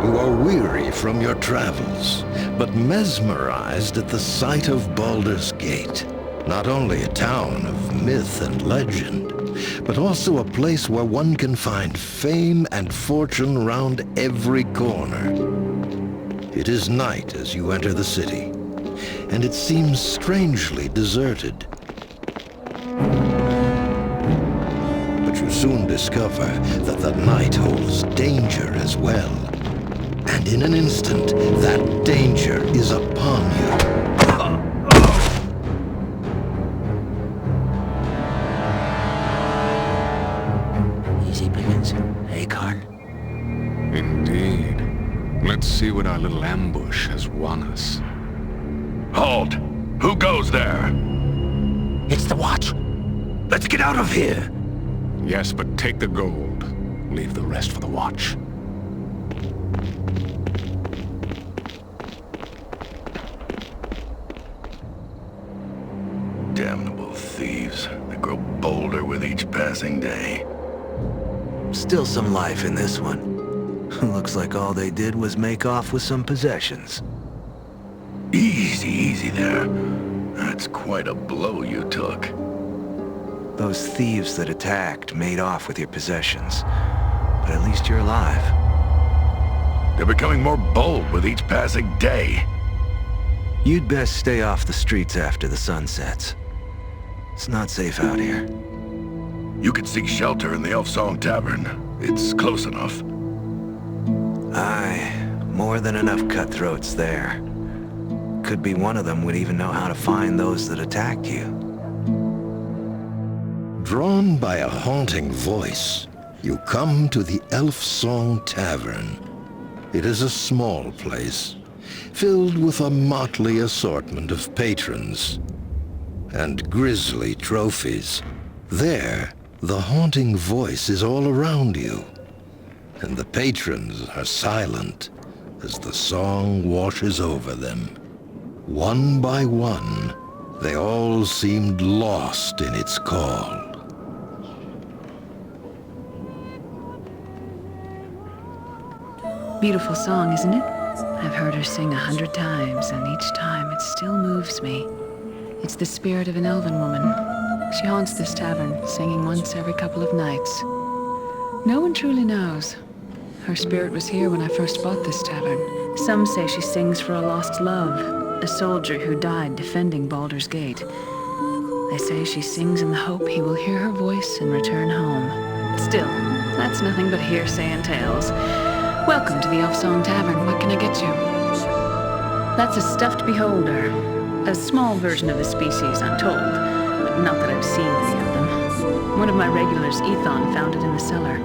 You are weary from your travels, but mesmerized at the sight of Baldur's Gate. Not only a town of myth and legend, but also a place where one can find fame and fortune round every corner. It is night as you enter the city, and it seems strangely deserted. But you soon discover that the night holds danger as well. And in an instant, that danger is upon you. Easy pickings, eh, Karn? Indeed. Let's see what our little ambush has won us. Halt! Who goes there? It's the watch! Let's get out of here! Yes, but take the gold. Leave the rest for the watch. Damnable thieves. They grow bolder with each passing day. Still some life in this one. Looks like all they did was make off with some possessions. Easy, easy there. That's quite a blow you took. Those thieves that attacked made off with your possessions. But at least you're alive. They're becoming more bold with each passing day. You'd best stay off the streets after the sun sets. It's not safe out here. You could seek shelter in the Elf Song Tavern. It's close enough. Aye, more than enough cutthroats there. Could be one of them would even know how to find those that attacked you. Drawn by a haunting voice, you come to the Elf Song Tavern. It is a small place, filled with a motley assortment of patrons and grisly trophies. There, the haunting voice is all around you, and the patrons are silent as the song washes over them. One by one, they all seemed lost in its call. Beautiful song, isn't it? I've heard her sing 100 times, and each time it still moves me. It's the spirit of an elven woman. She haunts this tavern, singing once every couple of nights. No one truly knows. Her spirit was here when I first bought this tavern. Some say she sings for a lost love, a soldier who died defending Baldur's Gate. They say she sings in the hope he will hear her voice and return home. Still, that's nothing but hearsay and tales. Welcome to the Elf Song Tavern. What can I get you? That's a stuffed beholder. A small version of the species, I'm told. But not that I've seen any of them. One of my regulars, Ethon, found it in the cellar.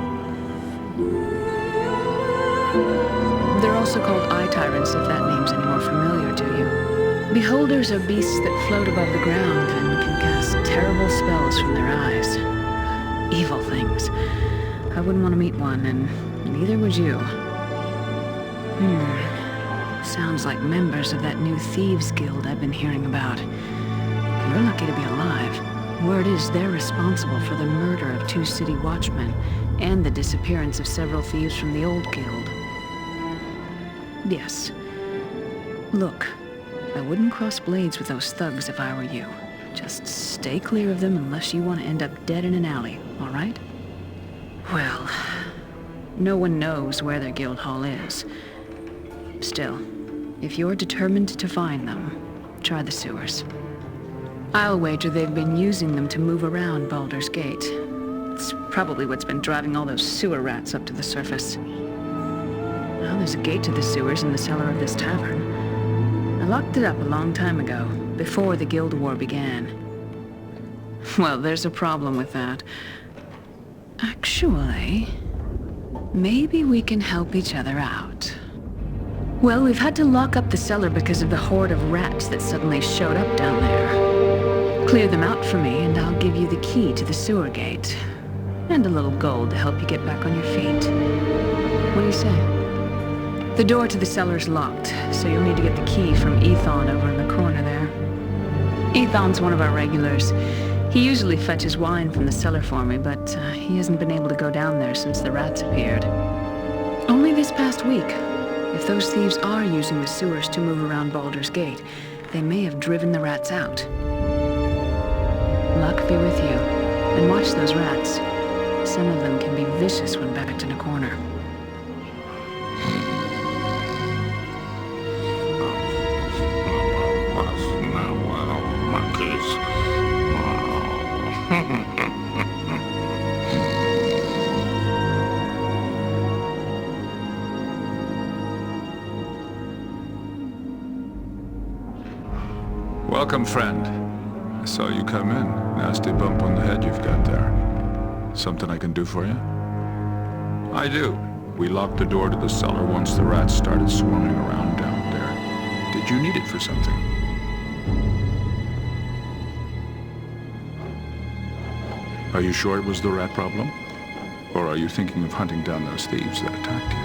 They're also called eye tyrants, if that name's any more familiar to you. Beholders are beasts that float above the ground and can cast terrible spells from their eyes. Evil things. I wouldn't want to meet one, and neither would you. Sounds like members of that new thieves guild I've been hearing about. You're lucky to be alive. Word is they're responsible for the murder of 2 city watchmen and the disappearance of several thieves from the old guild. Yes. Look, I wouldn't cross blades with those thugs if I were you. Just stay clear of them unless you want to end up dead in an alley, all right? Well, no one knows where their guild hall is. Still, if you're determined to find them, try the sewers. I'll wager they've been using them to move around Baldur's Gate. It's probably what's been driving all those sewer rats up to the surface. Well, there's a gate to the sewers in the cellar of this tavern. I locked it up a long time ago, before the Guild War began. Well, there's a problem with that. Actually, maybe we can help each other out. Well, we've had to lock up the cellar because of the horde of rats that suddenly showed up down there. Clear them out for me, and I'll give you the key to the sewer gate. And a little gold to help you get back on your feet. What do you say? The door to the cellar's locked, so you'll need to get the key from Ethon over in the corner there. Ethon's one of our regulars. He usually fetches wine from the cellar for me, but he hasn't been able to go down there since the rats appeared. Only this past week. If those thieves are using the sewers to move around Baldur's Gate, they may have driven the rats out. Luck be with you. And watch those rats. Some of them can be vicious when backed in a corner. Welcome, friend. I saw you come in. Nasty bump on the head you've got there. Something I can do for you? I do. We locked the door to the cellar once the rats started swarming around down there. Did you need it for something? Are you sure it was the rat problem? Or are you thinking of hunting down those thieves that attacked you?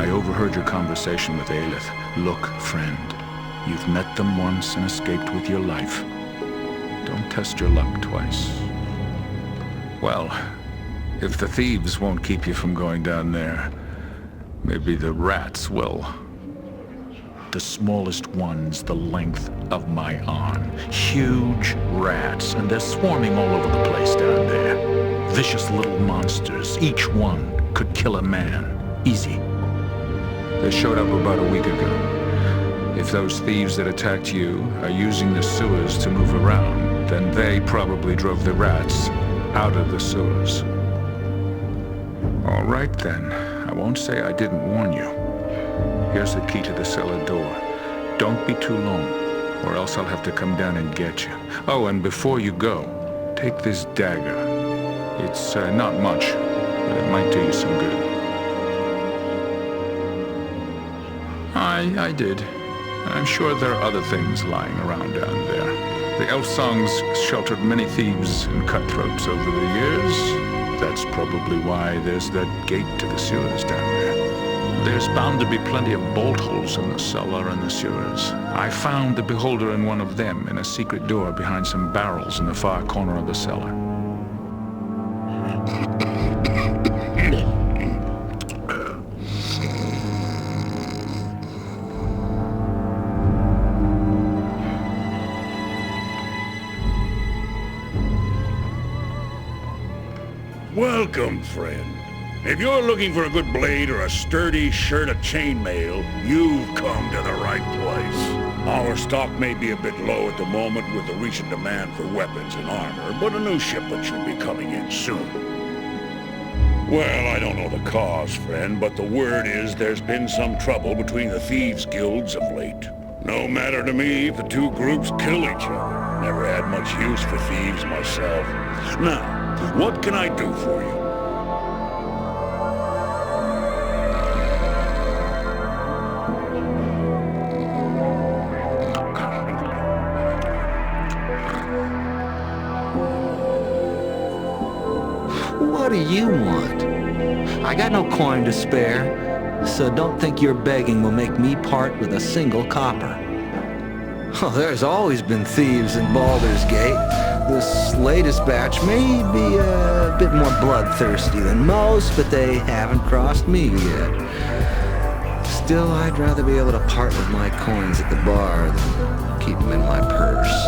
I overheard your conversation with Aelith. Look, friend. You've met them once and escaped with your life. Don't test your luck twice. Well, if the thieves won't keep you from going down there, maybe the rats will. The smallest ones the length of my arm. Huge rats, and they're swarming all over the place down there. Vicious little monsters. Each one could kill a man. Easy. They showed up about a week ago. If those thieves that attacked you are using the sewers to move around, then they probably drove the rats out of the sewers. All right then. I won't say I didn't warn you. Here's the key to the cellar door. Don't be too long, or else I'll have to come down and get you. Oh, and before you go, take this dagger. It's not much, but it might do you some good. I did. I'm sure there are other things lying around down there. The elf songs sheltered many thieves and cutthroats over the years. That's probably why there's that gate to the sewers down there. There's bound to be plenty of bolt holes in the cellar and the sewers. I found the beholder in one of them in a secret door behind some barrels in the far corner of the cellar. Welcome, friend. If you're looking for a good blade or a sturdy shirt of chainmail, you've come to the right place. Our stock may be a bit low at the moment with the recent demand for weapons and armor, but a new shipment should be coming in soon. Well, I don't know the cause, friend, but the word is there's been some trouble between the thieves' guilds of late. No matter to me if the two groups kill each other. Never had much use for thieves myself. Now, what can I do for you? What do you want? I got no coin to spare, so don't think your begging will make me part with a single copper. Oh, there's always been thieves in Baldur's Gate. This latest batch may be a bit more bloodthirsty than most, but they haven't crossed me yet. Still, I'd rather be able to part with my coins at the bar than keep them in my purse.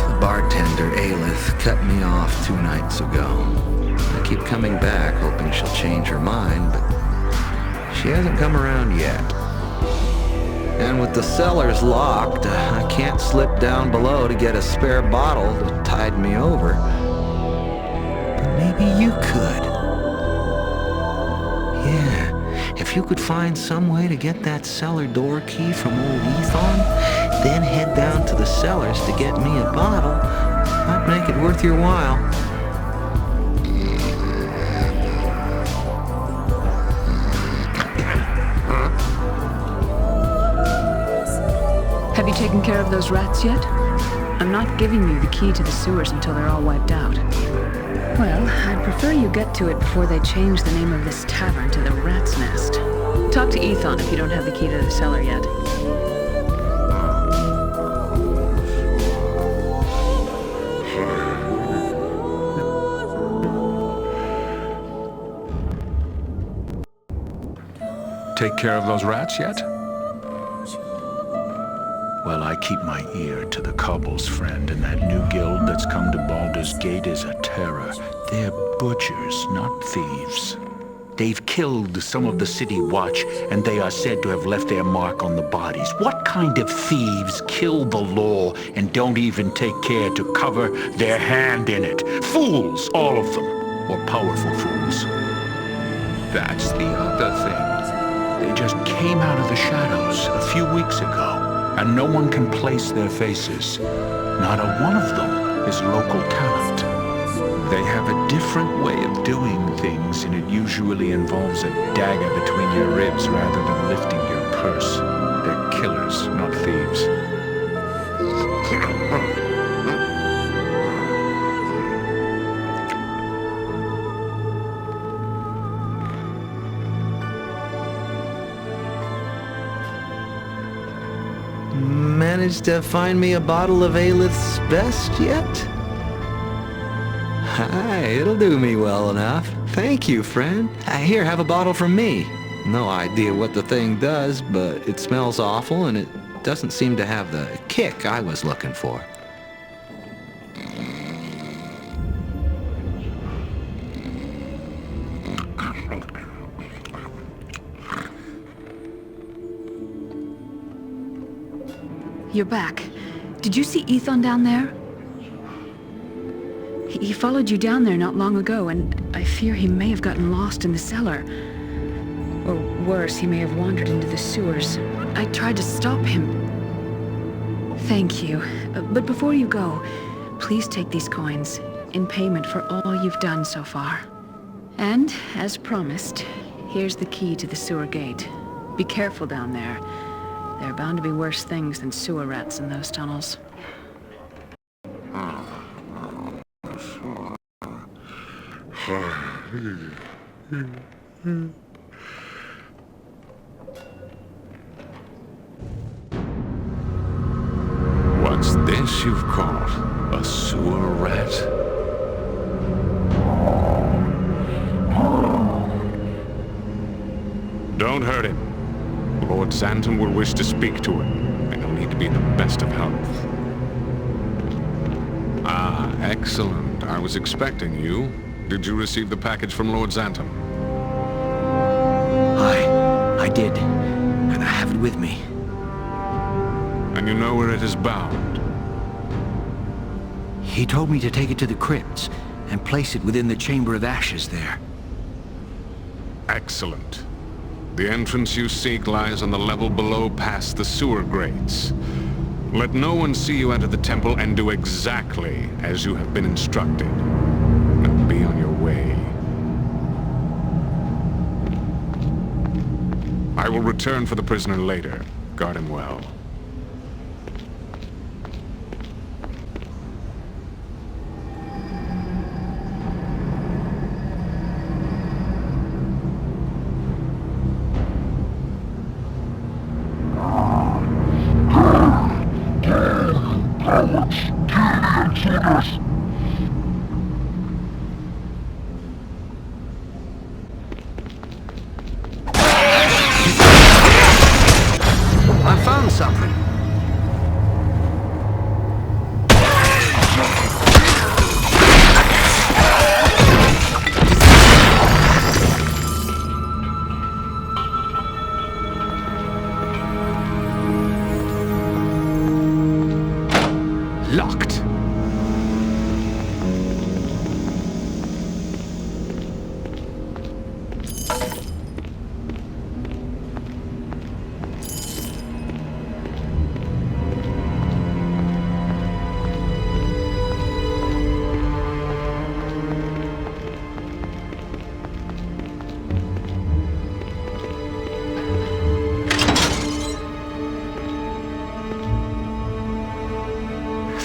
The bartender, Aelith, cut me off 2 nights ago. I keep coming back, hoping she'll change her mind, but she hasn't come around yet. And with the cellars locked, I can't slip down below to get a spare bottle to tide me over. But maybe you could. Yeah, if you could find some way to get that cellar door key from old Ethon, then head down to the cellars to get me a bottle, might make it worth your while. Have you taken care of those rats yet? I'm not giving you the key to the sewers until they're all wiped out. Well, I'd prefer you get to it before they change the name of this tavern to the Rat's Nest. Talk to Ethon if you don't have the key to the cellar yet. Take care of those rats yet? Well, I keep my ear to the cobbles, friend, and that new guild that's come to Baldur's Gate is a terror. They're butchers, not thieves. They've killed some of the city watch, and they are said to have left their mark on the bodies. What kind of thieves kill the law and don't even take care to cover their hand in it? Fools, all of them, or powerful fools. That's the other thing. They just came out of the shadows a few weeks ago. And no one can place their faces. Not a one of them is local talent. They have a different way of doing things, and it usually involves a dagger between your ribs rather than lifting your purse. They're killers, not thieves. Managed to find me a bottle of Aelith's best yet? Hi, it'll do me well enough. Thank you, friend. Here, have a bottle from me. No idea what the thing does, but it smells awful and it doesn't seem to have the kick I was looking for. You're back. Did you see Ethon down there? He followed you down there not long ago, and I fear he may have gotten lost in the cellar. Or worse, he may have wandered into the sewers. I tried to stop him. Thank you. But before you go, please take these coins in payment for all you've done so far. And, as promised, here's the key to the sewer gate. Be careful down there. There are bound to be worse things than sewer rats in those tunnels. What's this you've caught? A sewer rat? Don't hurt him. Lord Xanton will wish to speak to him, and he'll need to be in the best of health. Ah, excellent. I was expecting you. Did you receive the package from Lord Xanton? I did. And I have it with me. And you know where it is bound? He told me to take it to the crypts and place it within the Chamber of Ashes there. Excellent. The entrance you seek lies on the level below past the sewer grates. Let no one see you enter the temple, and do exactly as you have been instructed. Now be on your way. I will return for the prisoner later. Guard him well.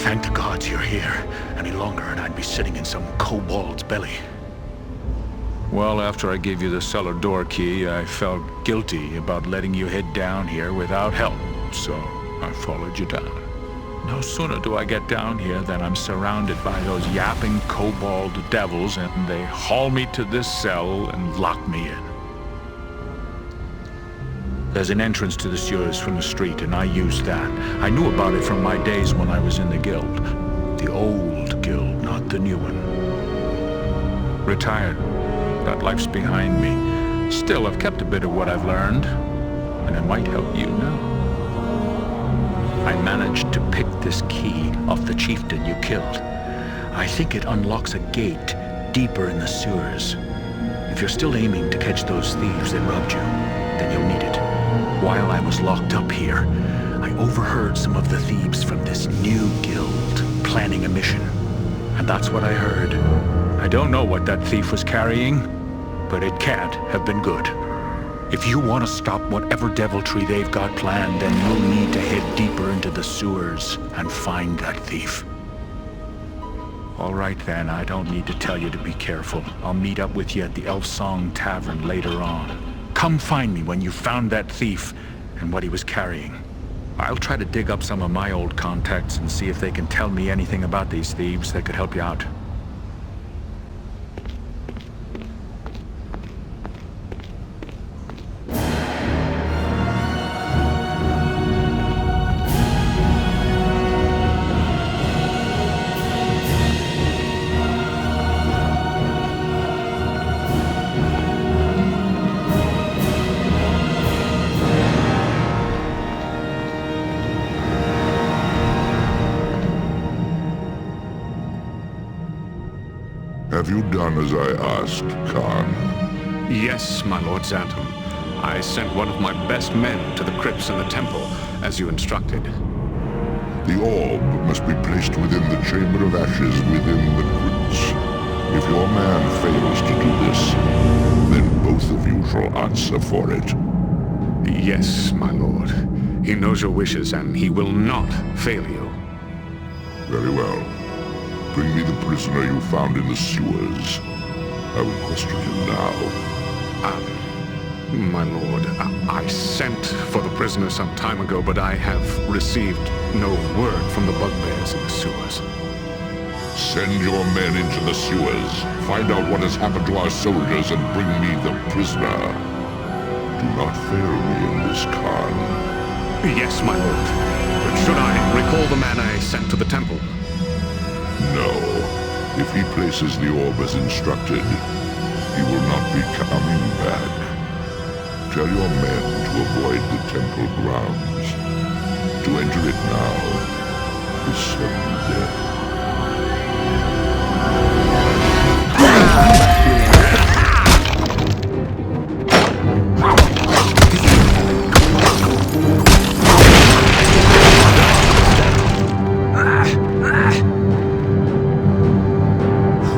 Thank the gods you're here. Any longer and I'd be sitting in some kobold's belly. Well, after I gave you the cellar door key, I felt guilty about letting you head down here without help, so I followed you down. No sooner do I get down here than I'm surrounded by those yapping kobold devils, and they haul me to this cell and lock me in. There's an entrance to the sewers from the street, and I used that. I knew about it from my days when I was in the guild. The old guild, not the new one. Retired. That life's behind me. Still, I've kept a bit of what I've learned, and it might help you now. I managed to pick this key off the chieftain you killed. I think it unlocks a gate deeper in the sewers. If you're still aiming to catch those thieves that robbed you, then you'll need it. While I was locked up here, I overheard some of the thieves from this new guild planning a mission. And that's what I heard. I don't know what that thief was carrying, but it can't have been good. If you want to stop whatever deviltry they've got planned, then you'll need to head deeper into the sewers and find that thief. All right then, I don't need to tell you to be careful. I'll meet up with you at the Elf Song Tavern later on. Come find me when you've found that thief and what he was carrying. I'll try to dig up some of my old contacts and see if they can tell me anything about these thieves that could help you out. Have you done as I asked, Khan? Yes, my Lord Xantum. I sent one of my best men to the crypts in the temple, as you instructed. The orb must be placed within the Chamber of Ashes within the crypts. If your man fails to do this, then both of you shall answer for it. Yes, my lord. He knows your wishes, and he will not fail you. Very well. Bring me the prisoner you found in the sewers. I will question him now. My lord, I sent for the prisoner some time ago, but I have received no word from the bugbears in the sewers. Send your men into the sewers. Find out what has happened to our soldiers and bring me the prisoner. Do not fail me in this, Khan. Yes, my lord. But should I recall the man I sent to the temple? No. If he places the orb as instructed, he will not be coming back. Tell your men to avoid the temple grounds. To enter it now is certain death.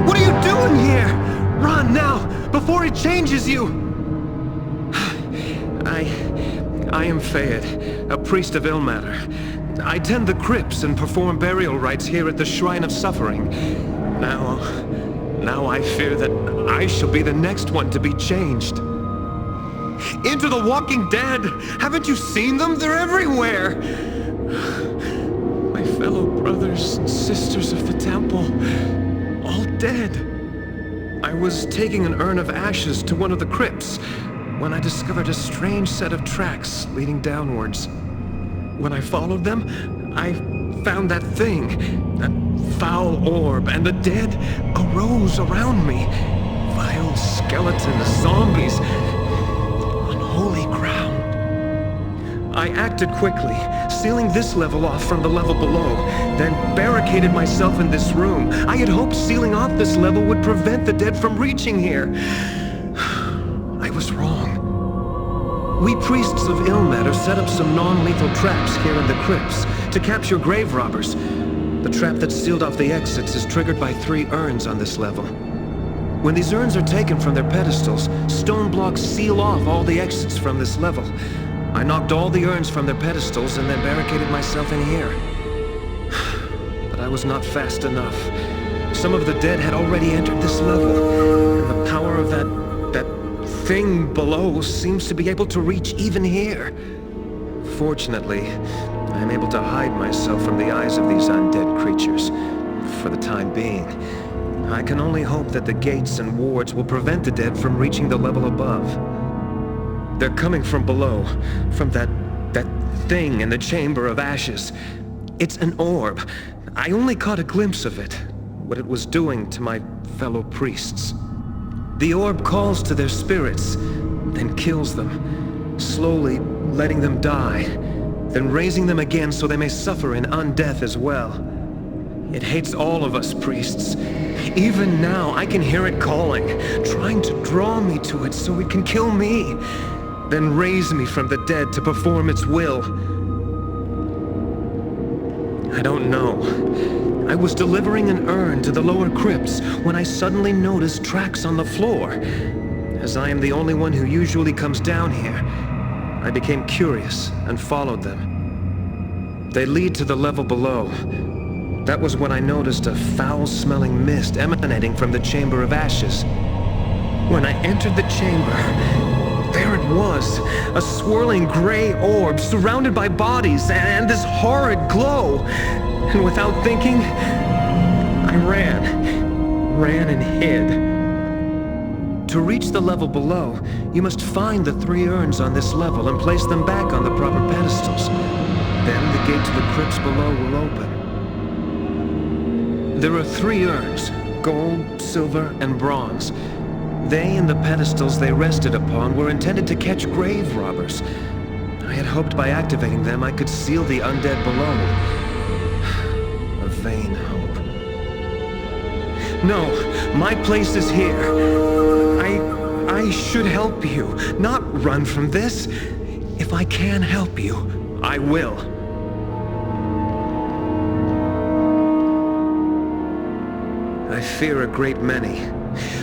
What are you doing here? Run now, before it changes you! I am Fayed, a priest of Ilmater. I tend the crypts and perform burial rites here at the Shrine of Suffering. Now I fear that I shall be the next one to be changed. Into the Walking Dead! Haven't you seen them? They're everywhere! My fellow brothers and sisters of the temple, all dead. I was taking an urn of ashes to one of the crypts when I discovered a strange set of tracks leading downwards. When I followed them, I found that thing, that foul orb, and the dead arose around me. Vile skeletons, zombies, unholy ground. I acted quickly, sealing this level off from the level below, then barricaded myself in this room. I had hoped sealing off this level would prevent the dead from reaching here. I was wrong. We priests of Ilmater set up some non-lethal traps here in the crypts to capture grave robbers. The trap that sealed off the exits is triggered by 3 urns on this level. When these urns are taken from their pedestals, stone blocks seal off all the exits from this level. I knocked all the urns from their pedestals and then barricaded myself in here. But I was not fast enough. Some of the dead had already entered this level, and the power of that thing below seems to be able to reach even here. Fortunately, I am able to hide myself from the eyes of these undead creatures, for the time being. I can only hope that the gates and wards will prevent the dead from reaching the level above. They're coming from below, from that thing in the Chamber of Ashes. It's an orb. I only caught a glimpse of it, what it was doing to my fellow priests. The orb calls to their spirits, then kills them, slowly letting them die, then raising them again so they may suffer in undeath as well. It hates all of us priests. Even now, I can hear it calling, trying to draw me to it so it can kill me, then raise me from the dead to perform its will. I don't know. I was delivering an urn to the lower crypts when I suddenly noticed tracks on the floor. As I am the only one who usually comes down here, I became curious and followed them. They lead to the level below. That was when I noticed a foul-smelling mist emanating from the Chamber of Ashes. When I entered the chamber, there it was, a swirling gray orb surrounded by bodies and this horrid glow. And without thinking, I ran and hid. To reach the level below, you must find the 3 urns on this level and place them back on the proper pedestals. Then the gate to the crypts below will open. There are 3 urns, gold, silver, and bronze. They and the pedestals they rested upon were intended to catch grave robbers. I had hoped by activating them I could seal the undead below. A vain hope. No, my place is here. I should help you, not run from this. If I can help you, I will. I fear a great many.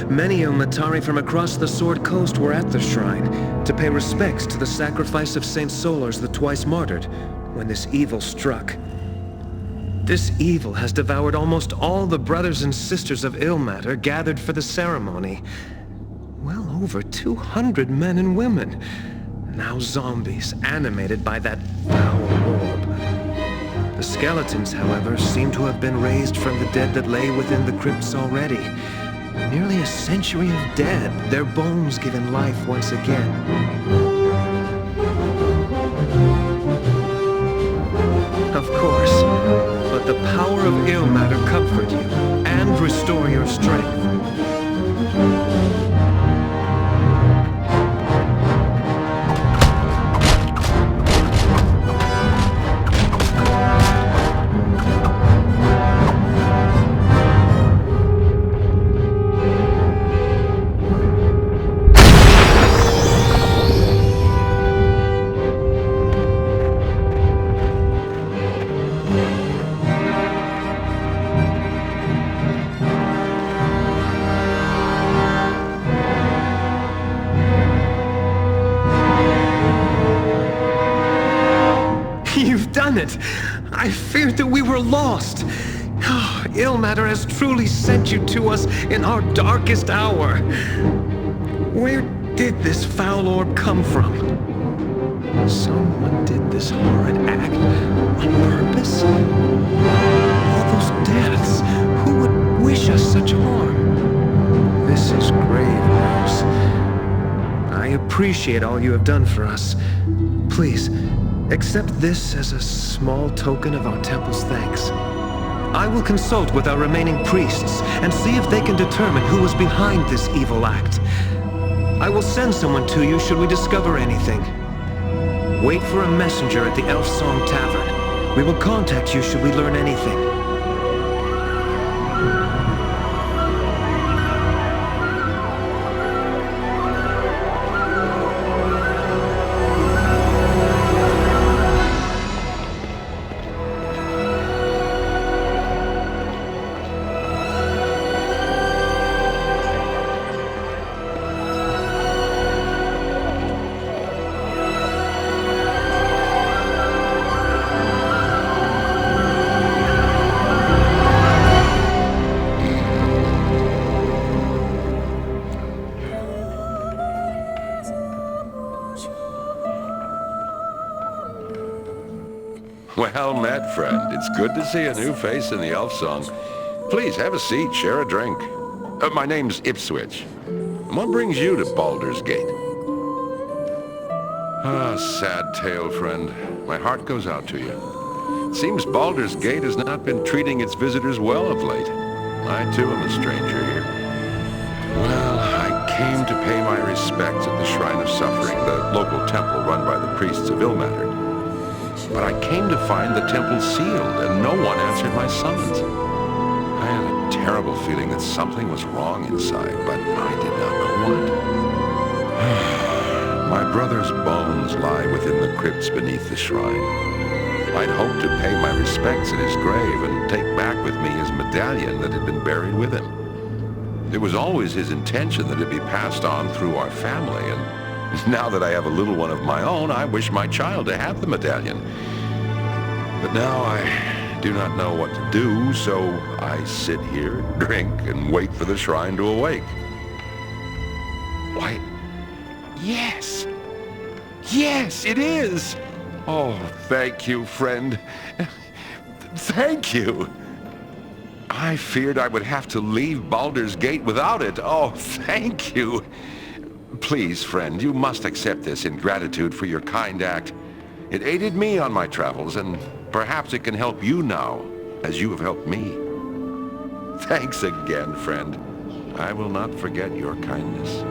Many Ilmatari from across the Sword Coast were at the shrine to pay respects to the sacrifice of Saint Solars the twice martyred when this evil struck. This evil has devoured almost all the brothers and sisters of Ilmater gathered for the ceremony. Well over 200 men and women. Now zombies, animated by that foul orb. The skeletons, however, seem to have been raised from the dead that lay within the crypts already. Nearly a century of dead, their bones given life once again. Of course, let the power of Ilmater comfort you and restore your strength. It. I feared that we were lost. Oh, Ilmater has truly sent you to us in our darkest hour. Where did this foul orb come from? Someone did this horrid act on purpose? All those deaths, who would wish us such harm? This is grave news. I appreciate all you have done for us. Please, accept this as a small token of our temple's thanks. I will consult with our remaining priests and see if they can determine who was behind this evil act. I will send someone to you should we discover anything. Wait for a messenger at the Elf Song Tavern. We will contact you should we learn anything. Well met, friend. It's good to see a new face in the elf song. Please, have a seat, share a drink. My name's Ipswich. What brings you to Baldur's Gate? Ah, sad tale, friend. My heart goes out to you. It seems Baldur's Gate has not been treating its visitors well of late. I, too, am a stranger here. Well, I came to pay my respects at the Shrine of Suffering, the local temple run by the priests of Ilmater. But I came to find the temple sealed, and no one answered my summons. I had a terrible feeling that something was wrong inside, but I did not know what. My brother's bones lie within the crypts beneath the shrine. I'd hoped to pay my respects at his grave and take back with me his medallion that had been buried with him. It was always his intention that it be passed on through our family, and now that I have a little one of my own, I wish my child to have the medallion. But now I do not know what to do, so I sit here, drink, and wait for the shrine to awake. Why, yes! Yes, it is! Oh, thank you, friend. Thank you! I feared I would have to leave Baldur's Gate without it. Oh, thank you! Please, friend, you must accept this in gratitude for your kind act. It aided me on my travels, and perhaps it can help you now, as you have helped me. Thanks again, friend. I will not forget your kindness.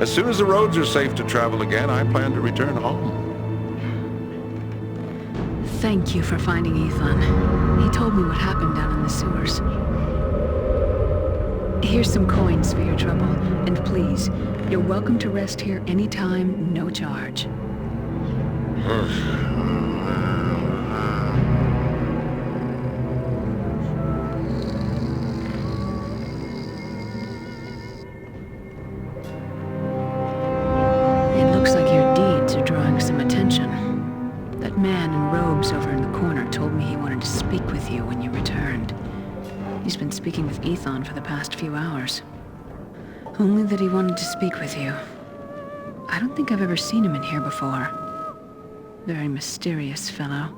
As soon as the roads are safe to travel again, I plan to return home. Thank you for finding Ethan. He told me what happened down in the sewers. Here's some coins for your trouble, and please, you're welcome to rest here anytime, no charge. It looks like your deeds are drawing some attention. That man in robes over in the corner told me he wanted to speak with you when you returned. He's been speaking with Ethan for the past few hours. Only that he wanted to speak with you. I don't think I've ever seen him in here before. Very mysterious fellow.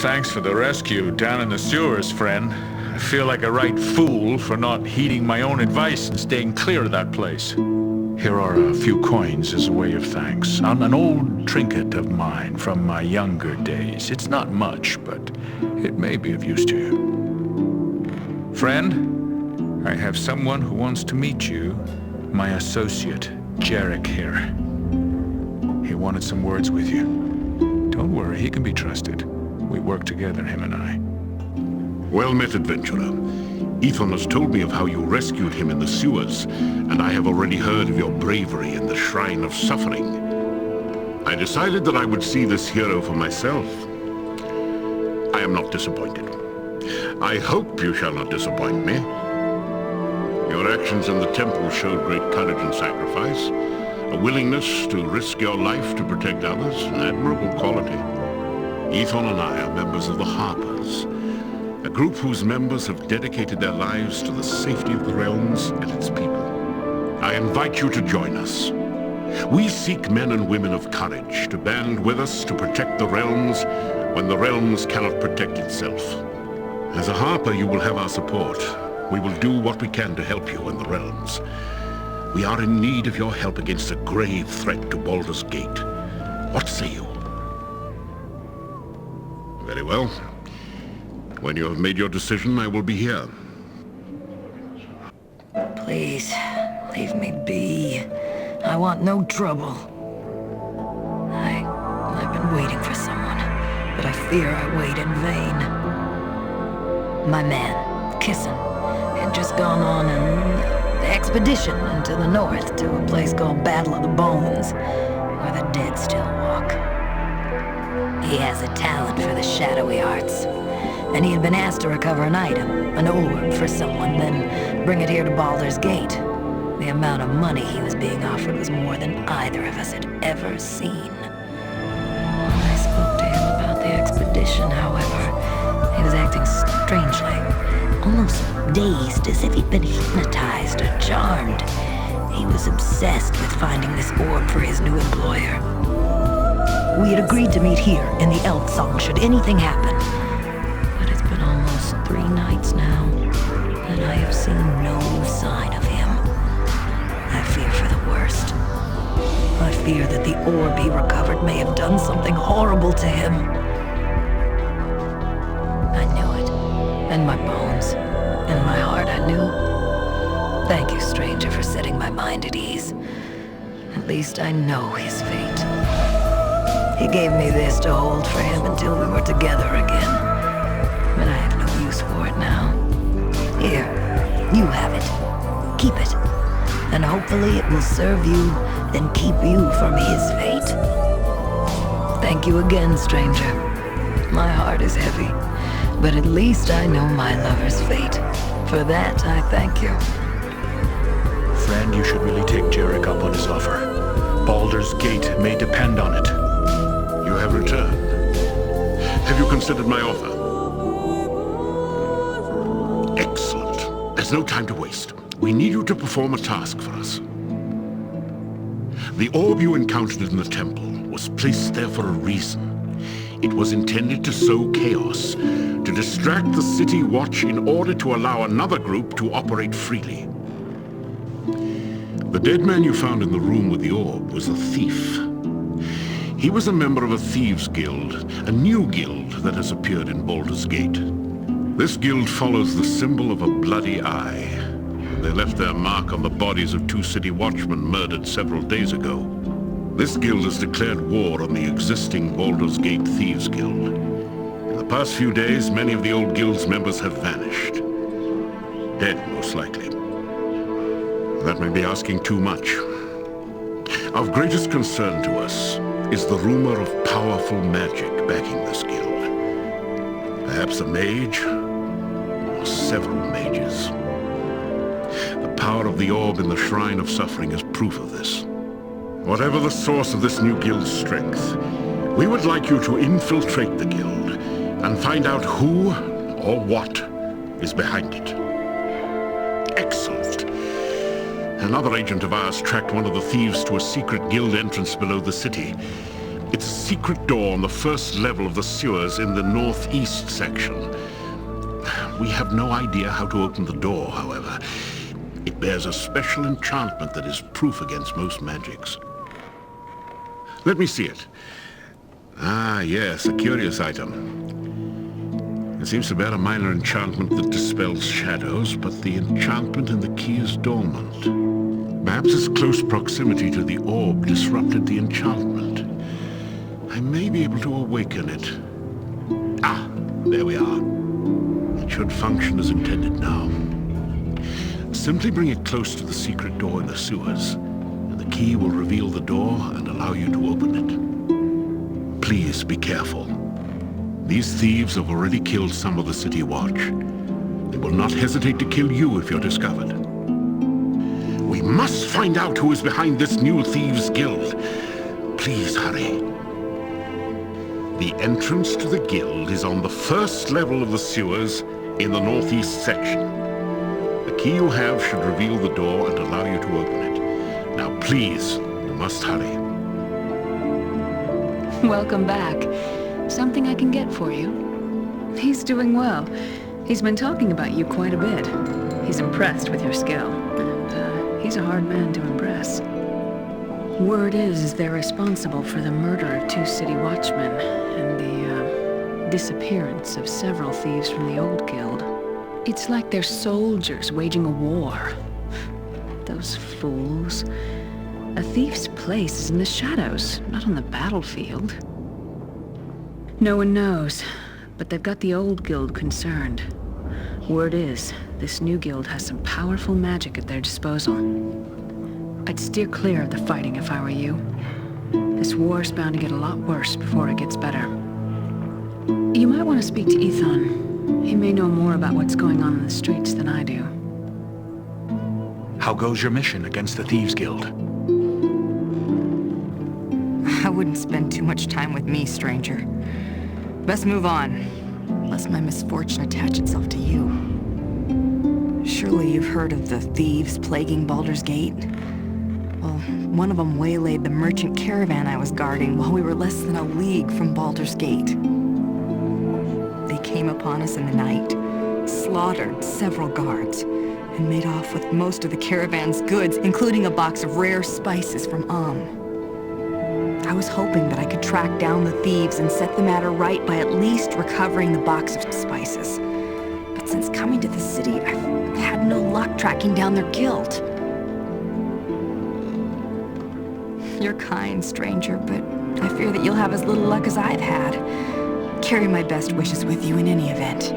Thanks for the rescue down in the sewers, friend. I feel like a right fool for not heeding my own advice and staying clear of that place. Here are a few coins as a way of thanks. An old trinket of mine from my younger days. It's not much, but it may be of use to you. Friend, I have someone who wants to meet you. My associate, Jarek here. He wanted some words with you. Don't worry, he can be trusted. We work together, him and I. Well met, adventurer. Ethan has told me of how you rescued him in the sewers, and I have already heard of your bravery in the Shrine of Suffering. I decided that I would see this hero for myself. I am not disappointed. I hope you shall not disappoint me. Your actions in the temple showed great courage and sacrifice, a willingness to risk your life to protect others, an admirable quality. Ethan and I are members of the Harpers, a group whose members have dedicated their lives to the safety of the realms and its people. I invite you to join us. We seek men and women of courage to band with us to protect the realms when the realms cannot protect itself. As a Harper, you will have our support. We will do what we can to help you in the realms. We are in need of your help against a grave threat to Baldur's Gate. What say you? Very well. When you have made your decision, I will be here. Please, leave me be. I want no trouble. I've been waiting for someone, but I fear I wait in vain. My man, Kissin, had just gone on an expedition into the north to a place called Battle of the Bones, where the dead still walk. He has a talent for the shadowy arts, and he had been asked to recover an item, an orb for someone, then bring it here to Baldur's Gate. The amount of money he was being offered was more than either of us had ever seen. When I spoke to him about the expedition, however, he was acting strangely, almost dazed, as if he'd been hypnotized or charmed. He was obsessed with finding this orb for his new employer. We had agreed to meet here in the Elf Song should anything happen. But it's been almost 3 nights now, and I have seen no sign of him. I fear for the worst. I fear that the orb he recovered may have done something horrible to him. I knew it. In my bones. In my heart, I knew. Thank you, stranger, for setting my mind at ease. At least I know his fate. He gave me this to hold for him until we were together again. But I have no use for it now. Here, you have it. Keep it. And hopefully it will serve you and keep you from his fate. Thank you again, stranger. My heart is heavy, but at least I know my lover's fate. For that, I thank you. Friend, you should really take Jarek up on his offer. Baldur's Gate may depend on it. You have returned. Have you considered my offer? Excellent. There's no time to waste. We need you to perform a task for us. The orb you encountered in the temple was placed there for a reason. It was intended to sow chaos, to distract the City Watch in order to allow another group to operate freely. The dead man you found in the room with the orb was a thief. He was a member of a thieves' guild, a new guild that has appeared in Baldur's Gate. This guild follows the symbol of a bloody eye. They left their mark on the bodies of 2 city watchmen murdered several days ago. This guild has declared war on the existing Baldur's Gate Thieves Guild. In the past few days, many of the old guild's members have vanished. Dead, most likely. That may be asking too much. Of greatest concern to us is the rumor of powerful magic backing this guild. Perhaps a mage, or several mages. The power of the orb in the Shrine of Suffering is proof of this. Whatever the source of this new guild's strength, we would like you to infiltrate the guild and find out who or what is behind it. Excellent. Another agent of ours tracked one of the thieves to a secret guild entrance below the city. It's a secret door on the first level of the sewers in the northeast section. We have no idea how to open the door, however. It bears a special enchantment that is proof against most magics. Let me see it. Ah, yes, a curious item. It seems to bear a minor enchantment that dispels shadows, but the enchantment in the key is dormant. Perhaps its close proximity to the orb disrupted the enchantment. I may be able to awaken it. Ah, there we are. It should function as intended now. Simply bring it close to the secret door in the sewers, and the key will reveal the door and allow you to open it. Please be careful. These thieves have already killed some of the City Watch. They will not hesitate to kill you if you're discovered. We must find out who is behind this new thieves' guild. Please hurry. The entrance to the guild is on the first level of the sewers in the northeast section. The key you have should reveal the door and allow you to open it. Now please, you must hurry. Welcome back. Something I can get for you? He's doing well. He's been talking about you quite a bit. He's impressed with your skill. And, he's a hard man to impress. Word is they're responsible for the murder of 2 city watchmen and the disappearance of several thieves from the old guild. It's like they're soldiers waging a war. Those fools. A thief's place is in the shadows, not on the battlefield. No one knows, but they've got the old guild concerned. Word is, this new guild has some powerful magic at their disposal. I'd steer clear of the fighting if I were you. This war's bound to get a lot worse before it gets better. You might want to speak to Ethan. He may know more about what's going on in the streets than I do. How goes your mission against the Thieves Guild? I wouldn't spend too much time with me, stranger. Best move on, lest my misfortune attach itself to you. Surely you've heard of the thieves plaguing Baldur's Gate? Well, one of them waylaid the merchant caravan I was guarding while we were less than a league from Baldur's Gate. They came upon us in the night, slaughtered several guards, and made off with most of the caravan's goods, including a box of rare spices from I was hoping that I could track down the thieves and set the matter right by at least recovering the box of spices. But since coming to the city, I've had no luck tracking down their guild. You're kind, stranger, but I fear that you'll have as little luck as I've had. Carry my best wishes with you in any event.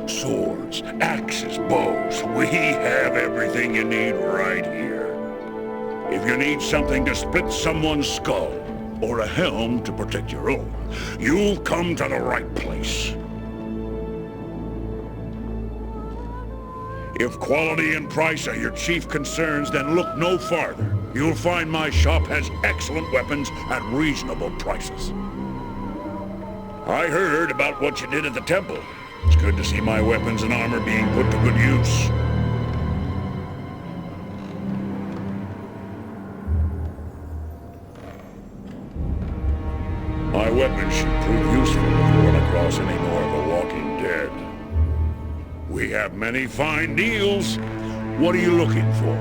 Swords, axes, bows. We have everything you need right here. If you need something to split someone's skull, or a helm to protect your own, you've come to the right place. If quality and price are your chief concerns, then look no farther. You'll find my shop has excellent weapons at reasonable prices. I heard about what you did at the temple. It's good to see my weapons and armor being put to good use. My weapons should prove useful if you run across any more of the walking dead. We have many fine deals. What are you looking for?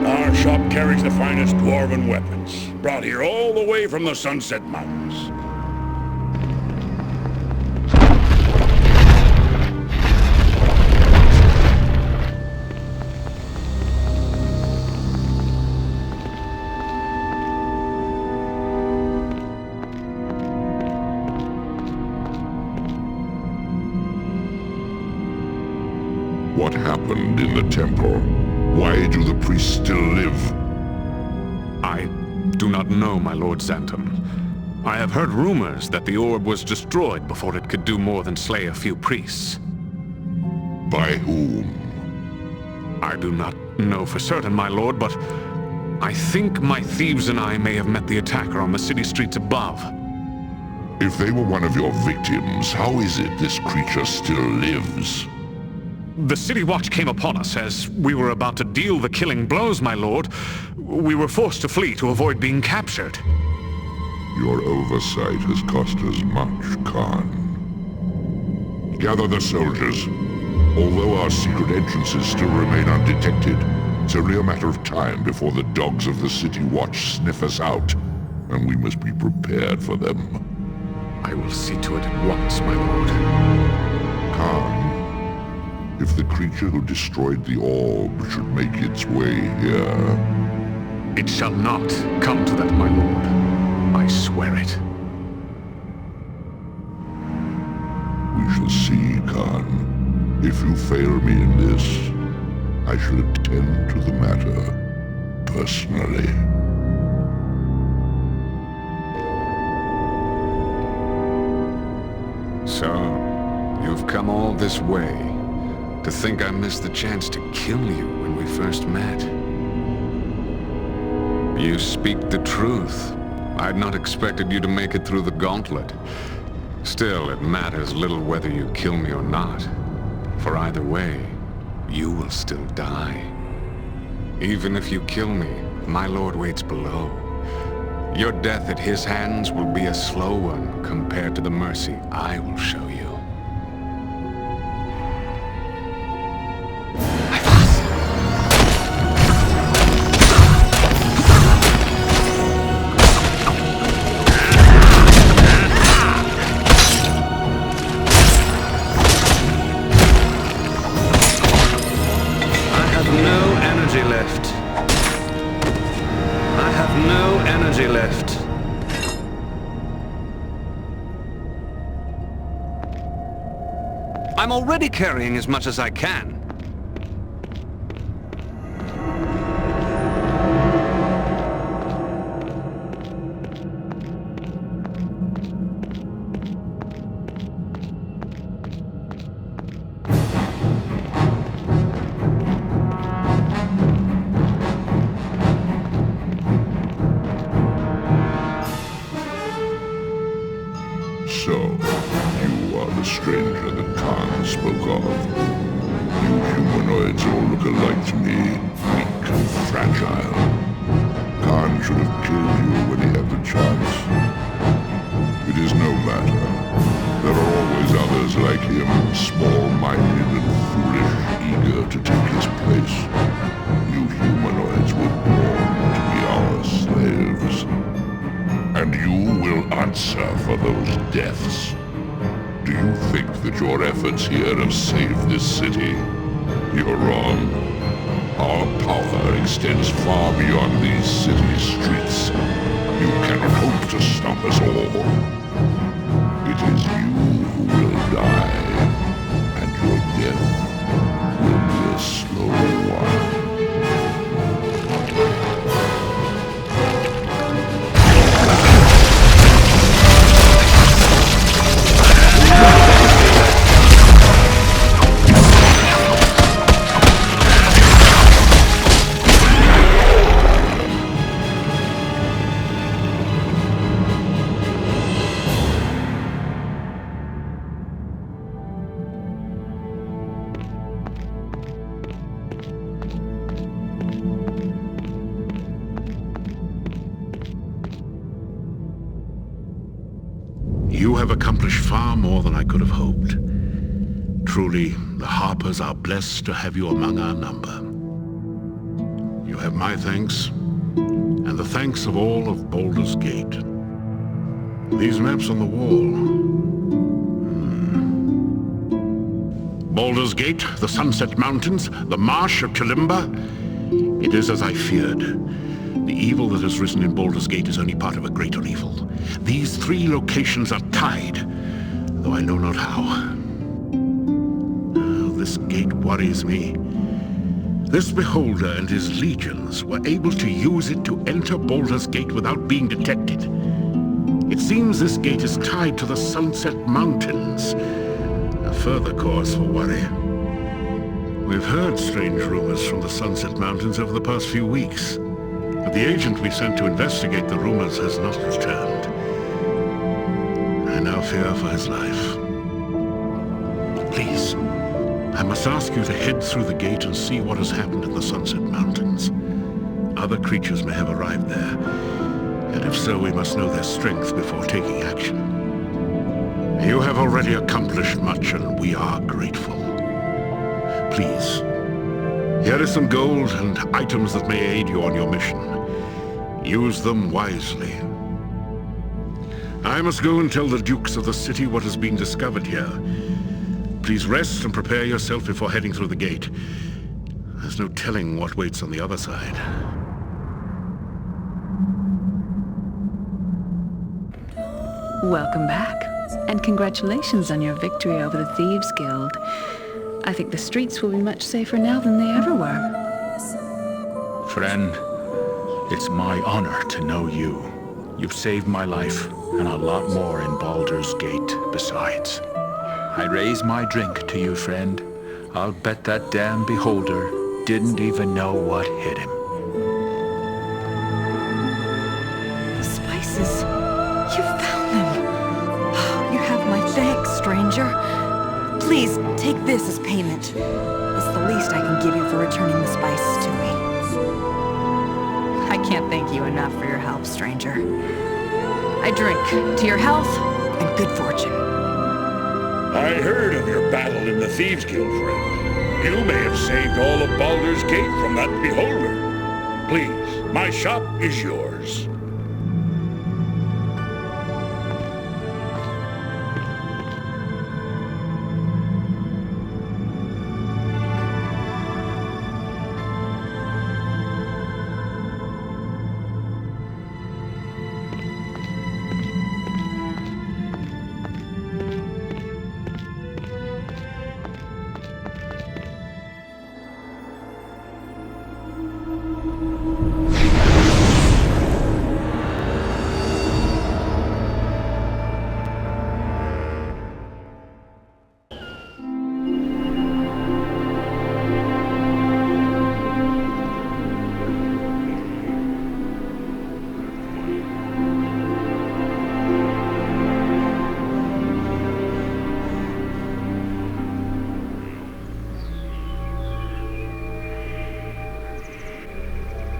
Our shop carries the finest dwarven weapons, brought here all the way from the Sunset Mountains. What happened in the temple? Why do the priests still live? I do not know, my Lord Xanton. I have heard rumors that the orb was destroyed before it could do more than slay a few priests. By whom? I do not know for certain, my lord, but I think my thieves and I may have met the attacker on the city streets above. If they were one of your victims, how is it this creature still lives? The City Watch came upon us as we were about to deal the killing blows, my lord. We were forced to flee to avoid being captured. Your oversight has cost us much, Khan. Gather the soldiers. Although our secret entrances still remain undetected, it's only a matter of time before the dogs of the City Watch sniff us out, and we must be prepared for them. I will see to it at once, my lord. Khan, if the creature who destroyed the orb should make its way here... It shall not come to that, my lord. I swear it. We shall see, Khan. If you fail me in this, I shall attend to the matter personally. So, you've come all this way to think I missed the chance to kill you when we first met. You speak the truth. I'd not expected you to make it through the gauntlet. Still, it matters little whether you kill me or not. For either way, you will still die. Even if you kill me, my lord waits below. Your death at his hands will be a slow one compared to the mercy I will show you. I'm already carrying as much as I can. So, you are the stranger that Khan spoke of. You humanoids all look alike to me. Weak, answer for those deaths. Do you think that your efforts here have saved this city? You're wrong. Our power extends far beyond these city streets. You cannot hope to stop us all. It is you who will die, and your death will be a slow one. You have accomplished far more than I could have hoped. Truly, the Harpers are blessed to have you among our number. You have my thanks, and the thanks of all of Baldur's Gate. These maps on the wall. Baldur's Gate, the Sunset Mountains, the Marsh of Chilimba. It is as I feared. The evil that has risen in Baldur's Gate is only part of a greater evil. These three locations are tied, though I know not how. Oh, this gate worries me. This beholder and his legions were able to use it to enter Baldur's Gate without being detected. It seems this gate is tied to the Sunset Mountains. A further cause for worry. We've heard strange rumors from the Sunset Mountains over the past few weeks. But the agent we sent to investigate the rumors has not returned. I now fear for his life. Please, I must ask you to head through the gate and see what has happened in the Sunset Mountains. Other creatures may have arrived there, and if so, we must know their strength before taking action. You have already accomplished much, and we are grateful. Please, here is some gold and items that may aid you on your mission. Use them wisely. I must go and tell the dukes of the city what has been discovered here. Please rest and prepare yourself before heading through the gate. There's no telling what waits on the other side. Welcome back, and congratulations on your victory over the Thieves Guild. I think the streets will be much safer now than they ever were. Friend, it's my honor to know you. You've saved my life, and a lot more in Baldur's Gate besides. I raise my drink to you, friend. I'll bet that damn beholder didn't even know what hit him. The spices. You found them. You have my thanks, stranger. Please, take this as payment. It's the least I can give you for returning the spices to me. I can't thank you enough for your help, stranger. I drink to your health and good fortune. I heard of your battle in the Thieves Guild, friend. You may have saved all of Baldur's Gate from that beholder. Please, my shop is yours.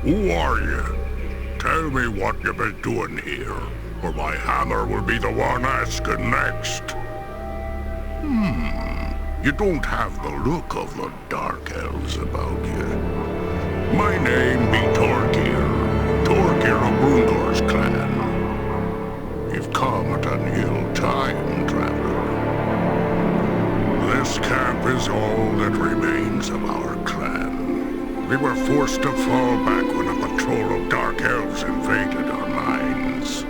Who are you? Tell me what you've been doing here, or my hammer will be the one asking next. You don't have the look of the Dark Elves about you. My name be Torgir of Brundor's clan. You've come We were forced to fall back when a patrol of dark elves invaded our mines.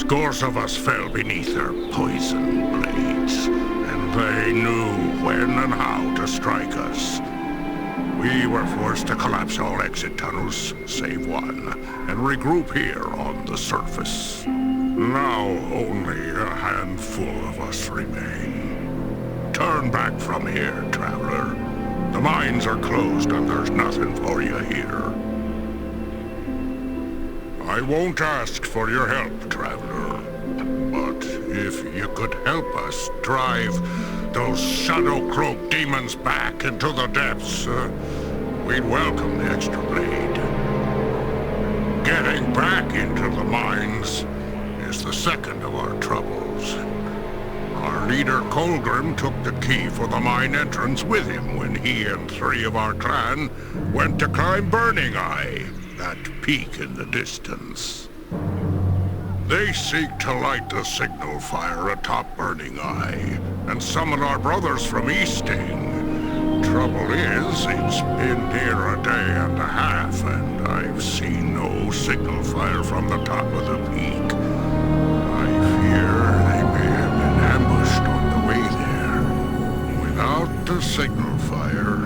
Scores of us fell beneath their poison blades, and they knew when and how to strike us. We were forced to collapse all exit tunnels, save one, and regroup here on the surface. Now only a handful of us remain. Turn back from here, traveler. The mines are closed and there's nothing for you here. I won't ask for your help, traveler. But if you could help us drive those shadow-cloaked demons back into the depths, we'd welcome the extra blade. Getting back into the mines is the second of our troubles. Our leader, Colgrim, took the key for the mine entrance with him when he and 3 of our clan went to climb Burning Eye, that peak in the distance. They seek to light the signal fire atop Burning Eye and summon our brothers from Easting. Trouble is, it's been near a day and a half, and I've seen no signal fire from the top of the peak. I fear they may have been ambushed on the way there. Without the signal fire,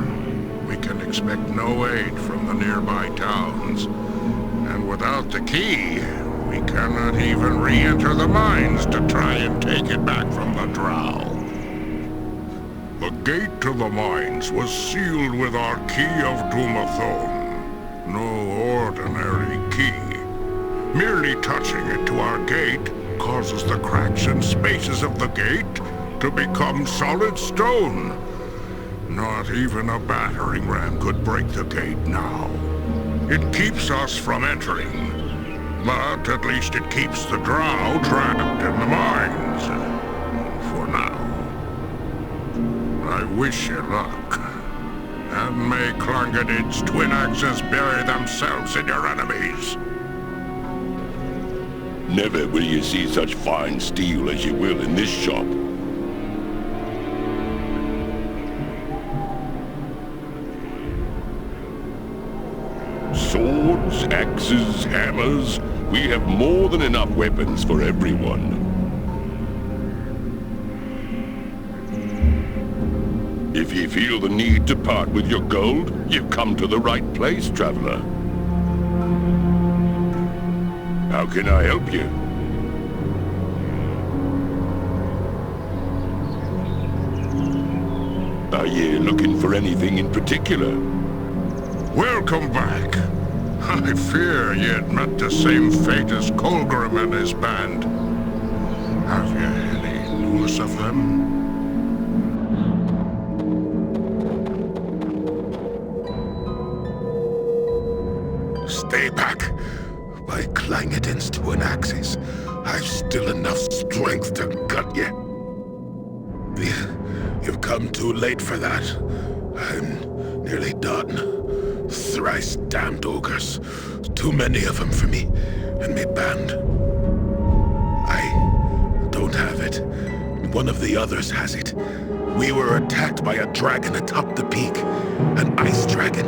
we can expect no aid from the nearby towns. And without the key, we cannot even re-enter the mines to try and take it back from the drow. The gate to the mines was sealed with our Key of Dumathon. No ordinary key. Merely touching it to our gate causes the cracks and spaces of the gate to become solid stone. Not even a battering ram could break the gate now. It keeps us from entering, but at least it keeps the drow trapped in the mines. For now. I wish you luck. And may Clongadid's twin axes bury themselves in your enemies. Never will you see such fine steel as you will in this shop. Swords, axes, hammers. We have more than enough weapons for everyone. If you feel the need to part with your gold, you've come to the right place, traveler. How can I help you? Are you looking for anything in particular? Welcome back. I fear you'd met the same fate as Colgrim and his band. Have you any news of them? Stay back. By Clongadid's twin axes, I've still enough strength to gut you. You've come too late for that. I'm nearly done. Thrice damned ogres. Too many of them for me and me band. I don't have it. One of the others has it. We were attacked by a dragon atop the peak. An ice dragon.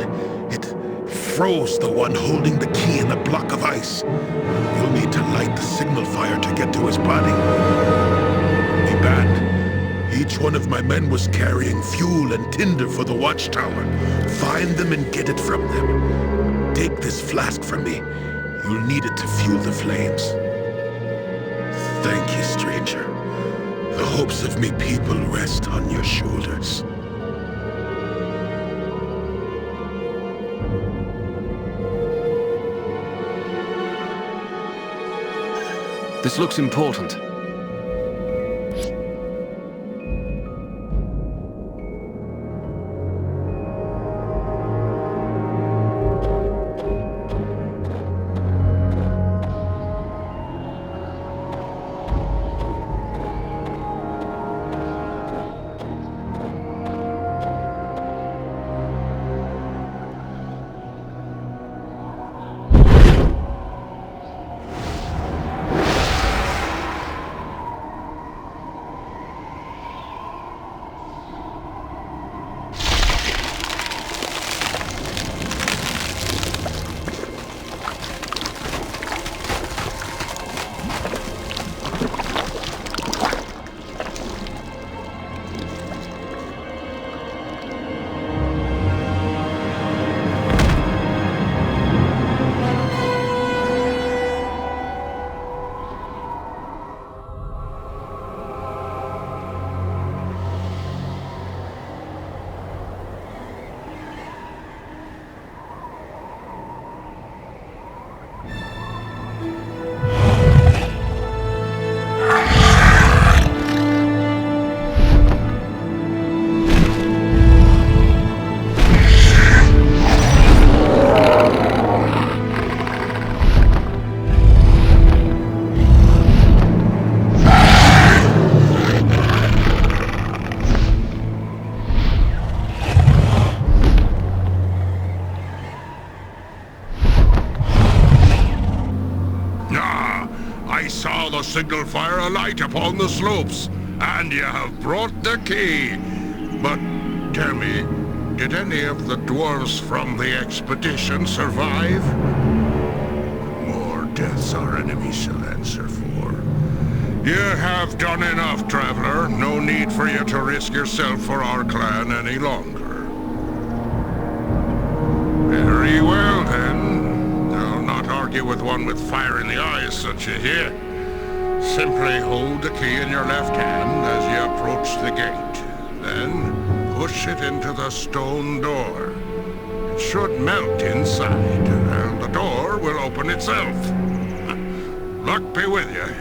It froze the one holding the key in a block of ice. You'll need to light the signal fire to get to his body. Me band. Each one of my men was carrying fuel and tinder for the watchtower. Find them and get it from them. Take this flask from me. You'll need it to fuel the flames. Thank you, stranger. The hopes of me people rest on your shoulders. This looks important. saw the signal fire alight upon the slopes, and you have brought the key. But tell me, did any of the dwarves from the expedition survive? More deaths our enemies shall answer for. You have done enough, traveler. No need for you to risk yourself for our clan any longer. Very well, then. I'll not argue with one with fire in the eyes such as you. Simply hold the key in your left hand as you approach the gate. Then push it into the stone door. It should melt inside, and the door will open itself. Luck be with you.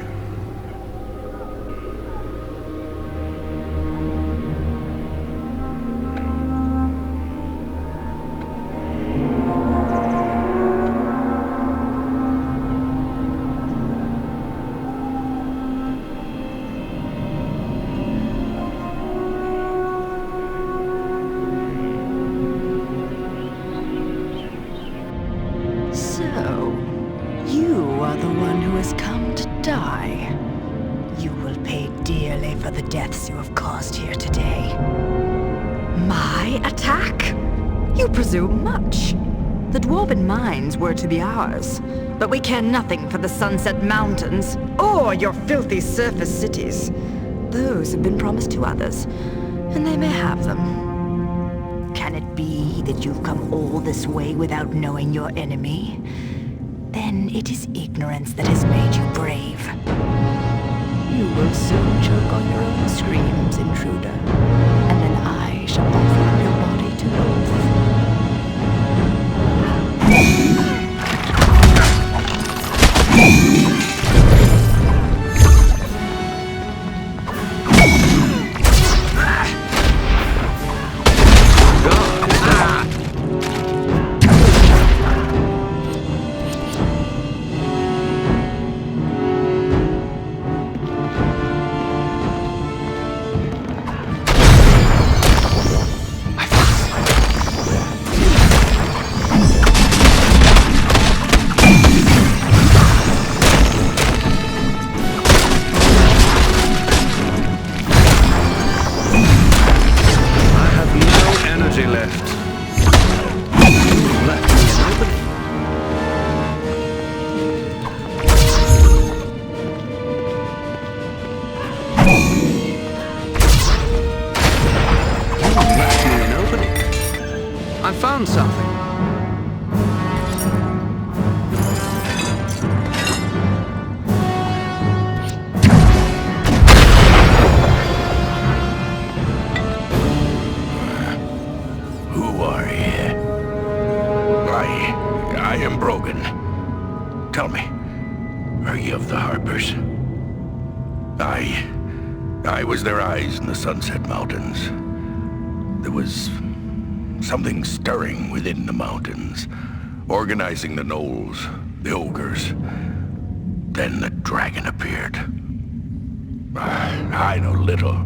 Deaths you have caused here today. My attack? You presume much. The dwarven mines were to be ours, but we care nothing for the Sunset Mountains or your filthy surface cities. Those have been promised to others, and they may have them. Can it be that you've come all this way without knowing your enemy? Then it is ignorance that has made you brave. You will soon choke on your own screams, intruder, and then I shall offer up your body to Sunset Mountains. There was something stirring within the mountains, organizing the gnolls, the ogres. Then the dragon appeared. I know little,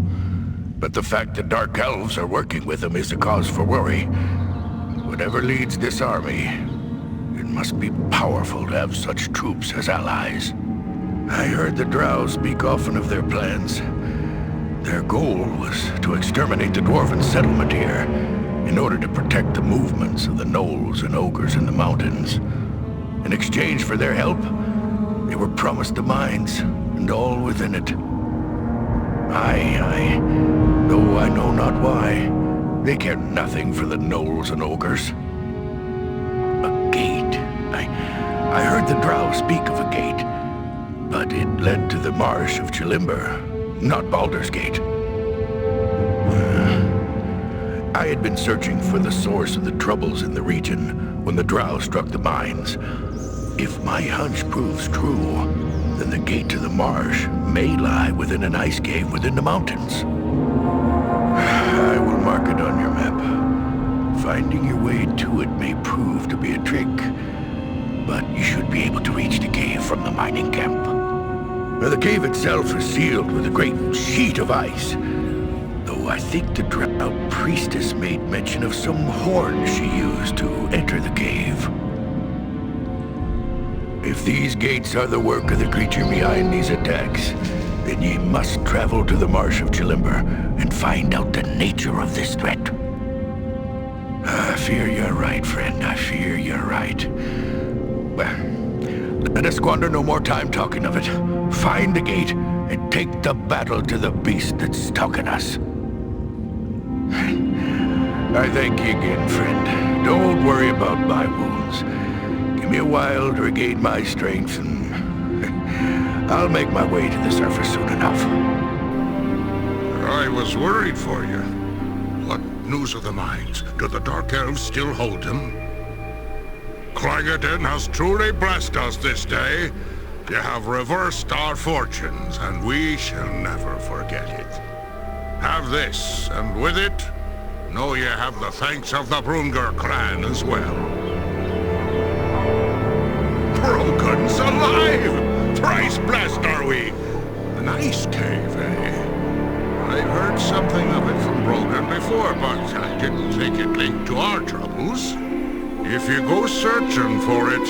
but the fact that dark elves are working with him is a cause for worry. Whatever leads this army, it must be powerful to have such troops as allies. I heard the drow speak often of their plans. Their goal was to exterminate the dwarven settlement here in order to protect the movements of the gnolls and ogres in the mountains. In exchange for their help, they were promised the mines and all within it. Though I know not why, they care nothing for the gnolls and ogres. A gate. I heard the drow speak of a gate, but it led to the marsh of Chilimber. Not Baldur's Gate. I had been searching for the source of the troubles in the region when the drow struck the mines. If my hunch proves true, then the gate to the marsh may lie within an ice cave within the mountains. I will mark it on your map. Finding your way to it may prove to be a trick, but you should be able to reach the cave from the mining camp. The cave itself is sealed with a great sheet of ice, though I think the drow priestess made mention of some horn she used to enter the cave. If these gates are the work of the creature behind these attacks, then ye must travel to the Marsh of Chilimber and find out the nature of this threat. I fear you're right, friend. I fear you're right. Well, let us squander no more time talking of it. Find the gate and take the battle to the beast that's stalking us. I thank you again, friend. Don't worry about my wounds. Give me a while to regain my strength, and I'll make my way to the surface soon enough. I was worried for you. What news of the mines? Do the Dark Elves still hold them? Clangeddin has truly blessed us this day. You have reversed our fortunes, and we shall never forget it. Have this, and with it, know ye have the thanks of the Brungar clan as well. Brogan's alive! Thrice blessed are we! An ice cave, eh? I heard something of it from Brogan before, but I didn't think it linked to our troubles. If you go searching for it,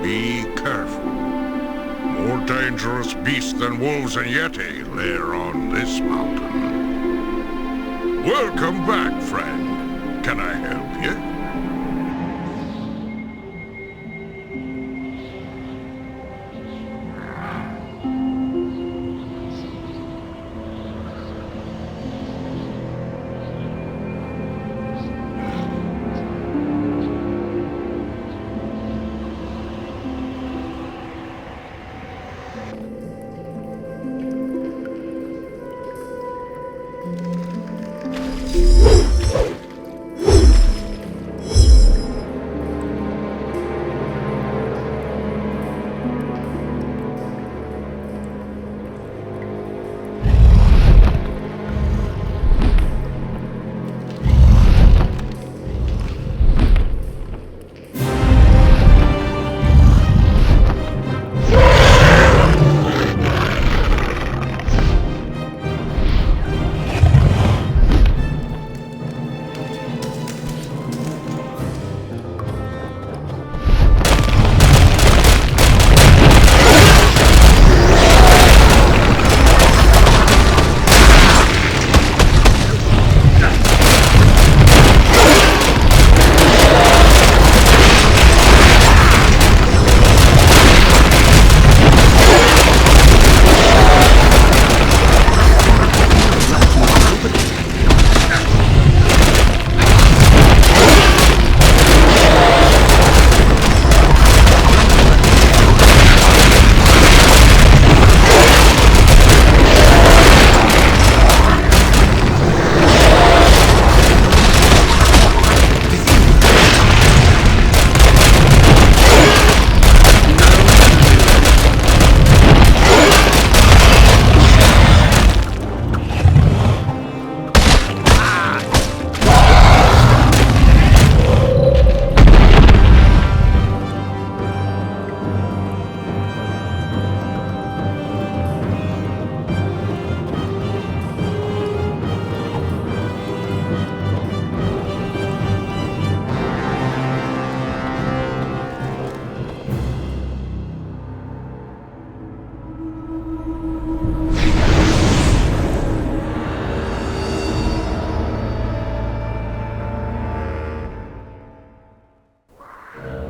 be careful. More dangerous beasts than wolves and yeti lair on this mountain. Welcome back, friend. Can I help you?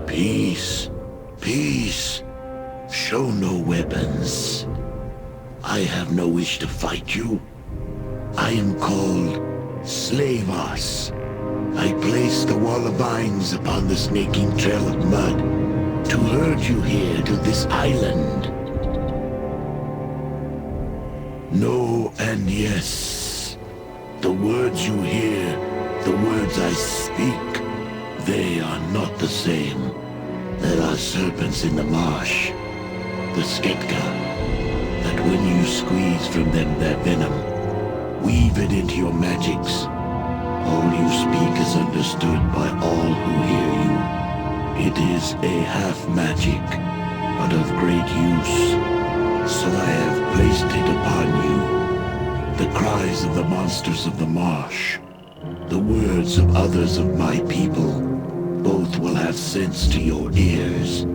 Peace. Peace. Show no weapons. I have no wish to fight you. I am called Slavos. I placed the wall of vines upon the snaking trail of mud to herd you here to this island. No and yes. The words you hear, the words I speak, they are not the same. There are serpents in the marsh, the Sketka, that when you squeeze from them their venom, weave it into your magics. All you speak is understood by all who hear you. It is a half-magic, but of great use. So I have placed it upon you. The cries of the monsters of the marsh, the words of others of my people, both will have sense to your ears.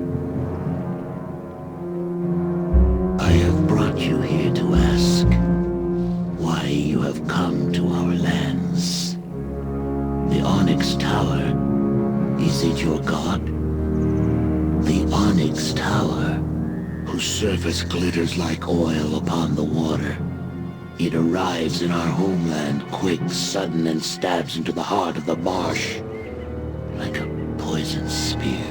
Onyx Tower, whose surface glitters like oil upon the water. It arrives in our homeland quick, sudden, and stabs into the heart of the marsh like a poisoned spear.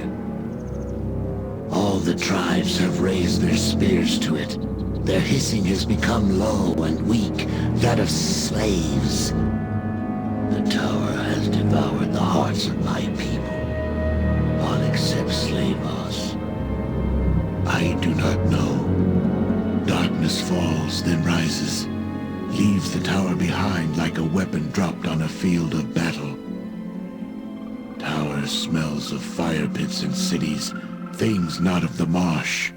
All the tribes have raised their spears to it. Their hissing has become low and weak, that of slaves. The tower has devoured the hearts of my people, all except Slavos. I do not know. Darkness falls, then rises, leaves the tower behind like a weapon dropped on a field of battle. Tower smells of fire pits and cities, things not of the marsh.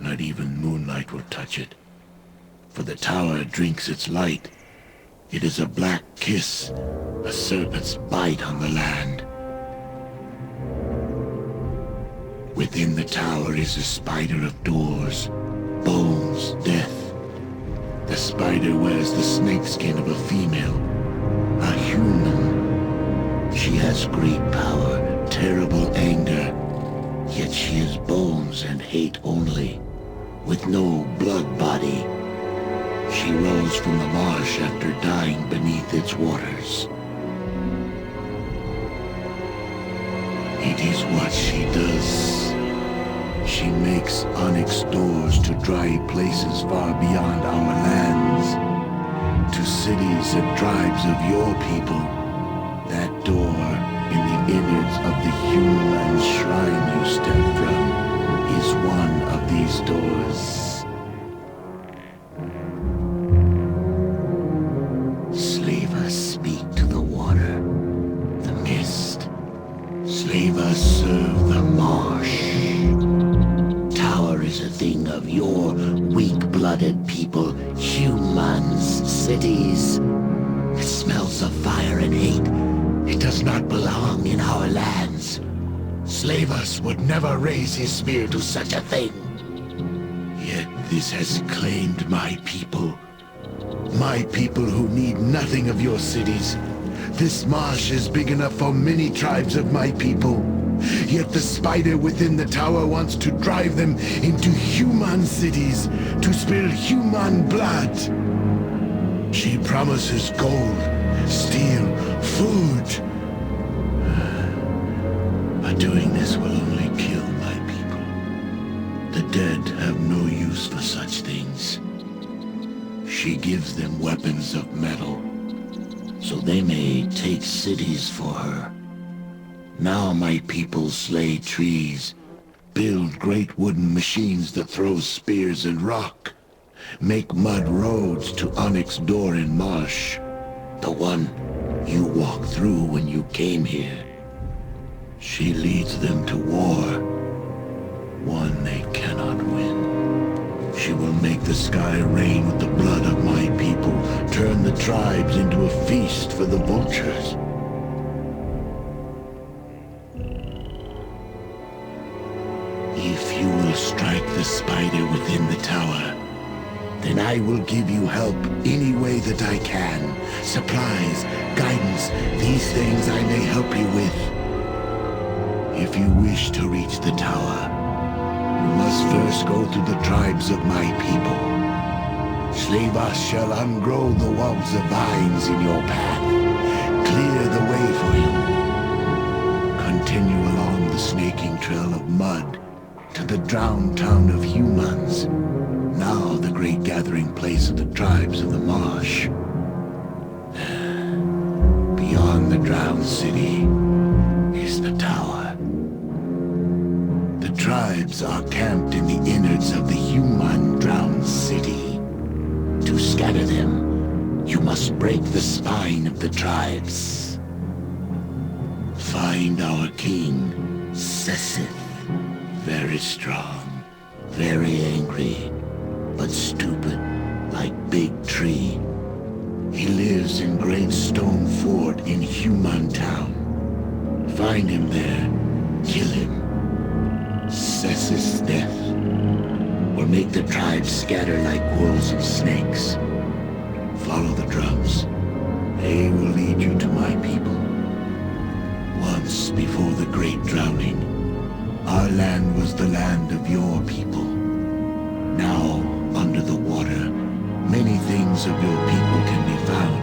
Not even moonlight will touch it, for the tower drinks its light. It is a black kiss, a serpent's bite on the land. Within the tower is a spider of doors, bones, death. The spider wears the snakeskin of a female, a human. She has great power, terrible anger, yet she is bones and hate only, with no blood body. She rose from the marsh after dying beneath its waters. It is what she does. She makes onyx doors to dry places far beyond our lands, to cities and tribes of your people. That door in the innards of the human shrine you step from is one of these doors. Slavers speak to the water, the mist. Slavers serve the marsh. Tower is a thing of your weak-blooded people, humans, cities. It smells of fire and hate. It does not belong in our lands. Slavers would never raise his spear to such a thing. Yet this has claimed my people. My people who need nothing of your cities. This marsh is big enough for many tribes of my people. Yet the spider within the tower wants to drive them into human cities, to spill human blood. She promises gold, steel, food. But doing this will only kill my people. The dead have no use for such things. She gives them weapons of metal, so they may take cities for her. Now my people slay trees, build great wooden machines that throw spears and rock, make mud roads to Onyx Door in Marsh, the one you walked through when you came here. She leads them to war, one they cannot win. She will make the sky rain with the blood of my people, turn the tribes into a feast for the vultures. If you will strike the spider within the tower, then I will give you help any way that I can. Supplies, guidance, these things I may help you with. If you wish to reach the tower, you must first go through the tribes of my people. Slavas shall ungrow the walls of vines in your path, clear the way for you. Continue along the snaking trail of mud to the drowned town of humans, now the great gathering place of the tribes of the marsh. Beyond the drowned city is the tower. The tribes are camped in the innards of the human drowned city. To scatter them, you must break the spine of the tribes. Find our king, Sessith. Very strong, very angry, but stupid, like big tree. He lives in great stone fort in Human Town. Find him there, kill him. Sess's death will make the tribes scatter like wolves and snakes. Follow the drums. They will lead you to my people. Once before the great drowning, Our land was the land of your people. Now, under the water, many things of your people can be found.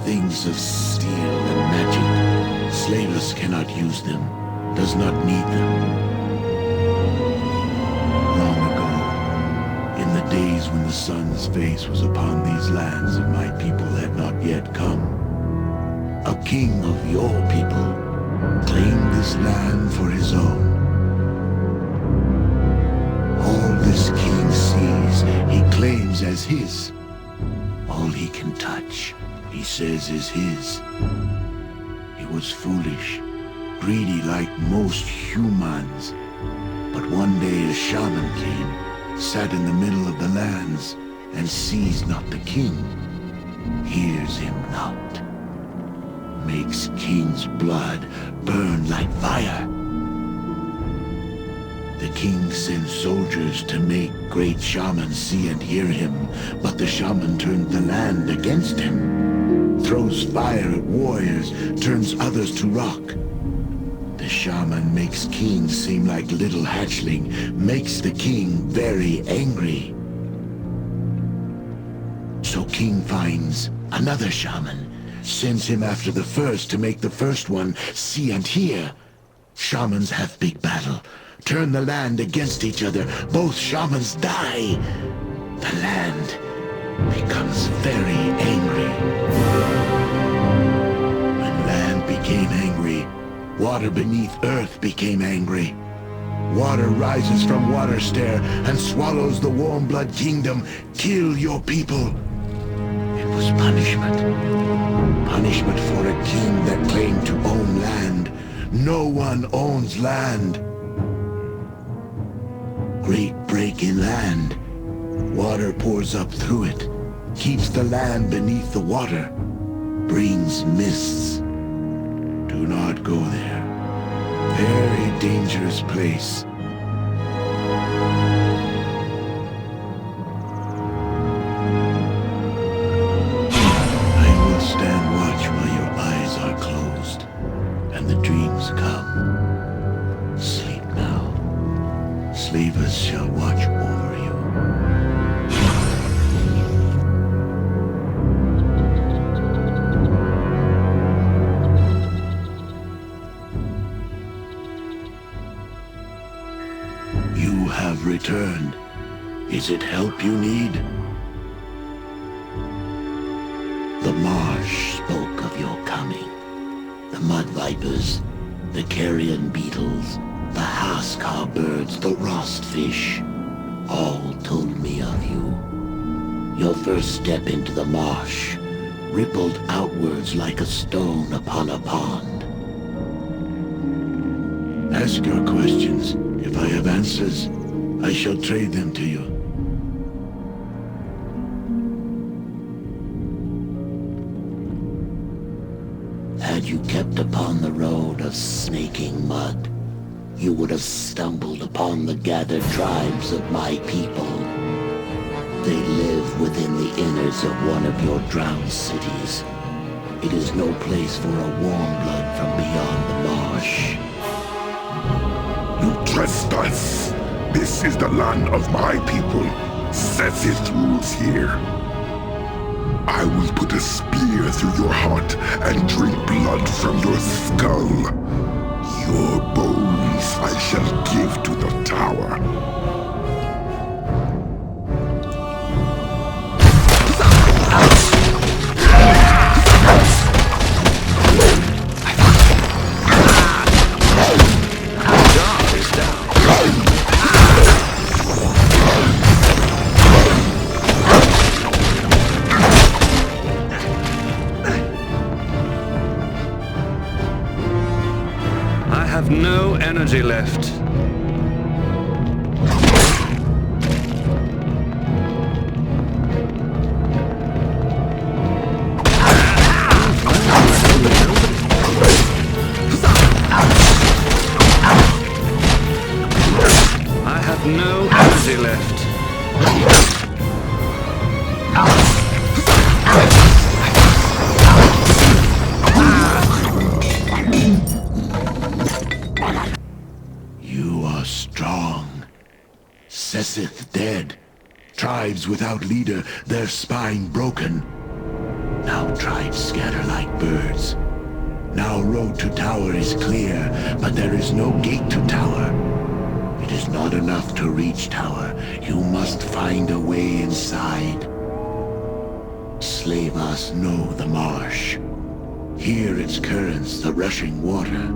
Things of steel and magic. Slavers cannot use them, does not need them. Long ago, in the days when the sun's face was upon these lands and my people had not yet come, a king of your people claimed this land for his own. All this king sees, he claims as his. All he can touch, he says is his. He was foolish, greedy like most humans. But one day a shaman came, sat in the middle of the lands, and sees not the king, hears him not. Makes king's blood burn like fire. The king sends soldiers to make great shaman see and hear him, but the shaman turns the land against him. Throws fire at warriors, turns others to rock. The shaman makes king seem like little hatchling, makes the king very angry. So king finds another shaman, sends him after the first to make the first one see and hear. Shamans have big battle, turn the land against each other. Both shamans die. The land becomes very angry. When land became angry, water beneath earth became angry. Water rises from water stair and swallows the warm blood kingdom. Kill your people. It was punishment. Punishment for a king that claimed to own land. No one owns land. Great break in land. Water pours up through it. Keeps the land beneath the water. Brings mists. Do not go there. Very dangerous place. I will stand watch while your eyes are closed and the dreams come. Sleep now. Slavers shall watch over you. You have returned. Is it help you need? The marsh spoke of your coming. The mud vipers, the carrion beetles, the haskar birds, the rost fish, all told me of you. Your first step into the marsh rippled outwards like a stone upon a pond. Ask your questions. If I have answers, I shall trade them to you. Had you kept upon the road of snaking mud, you would have stumbled upon the gathered tribes of my people. They live within the innards of one of your drowned cities. It is no place for a warm blood from beyond the marsh. You trespass. This is the land of my people. Seth's rules here. I will put a spear through your heart and drink blood from your skull. Your bones I shall give to the tower. No energy left. I have no energy left. strong. Sesseth dead. Tribes without leader, their spine broken. Now tribes scatter like birds. Now road to tower is clear, but there is no gate to tower. It is not enough to reach tower. You must find a way inside. Slavas know the marsh. Hear its currents, the rushing water.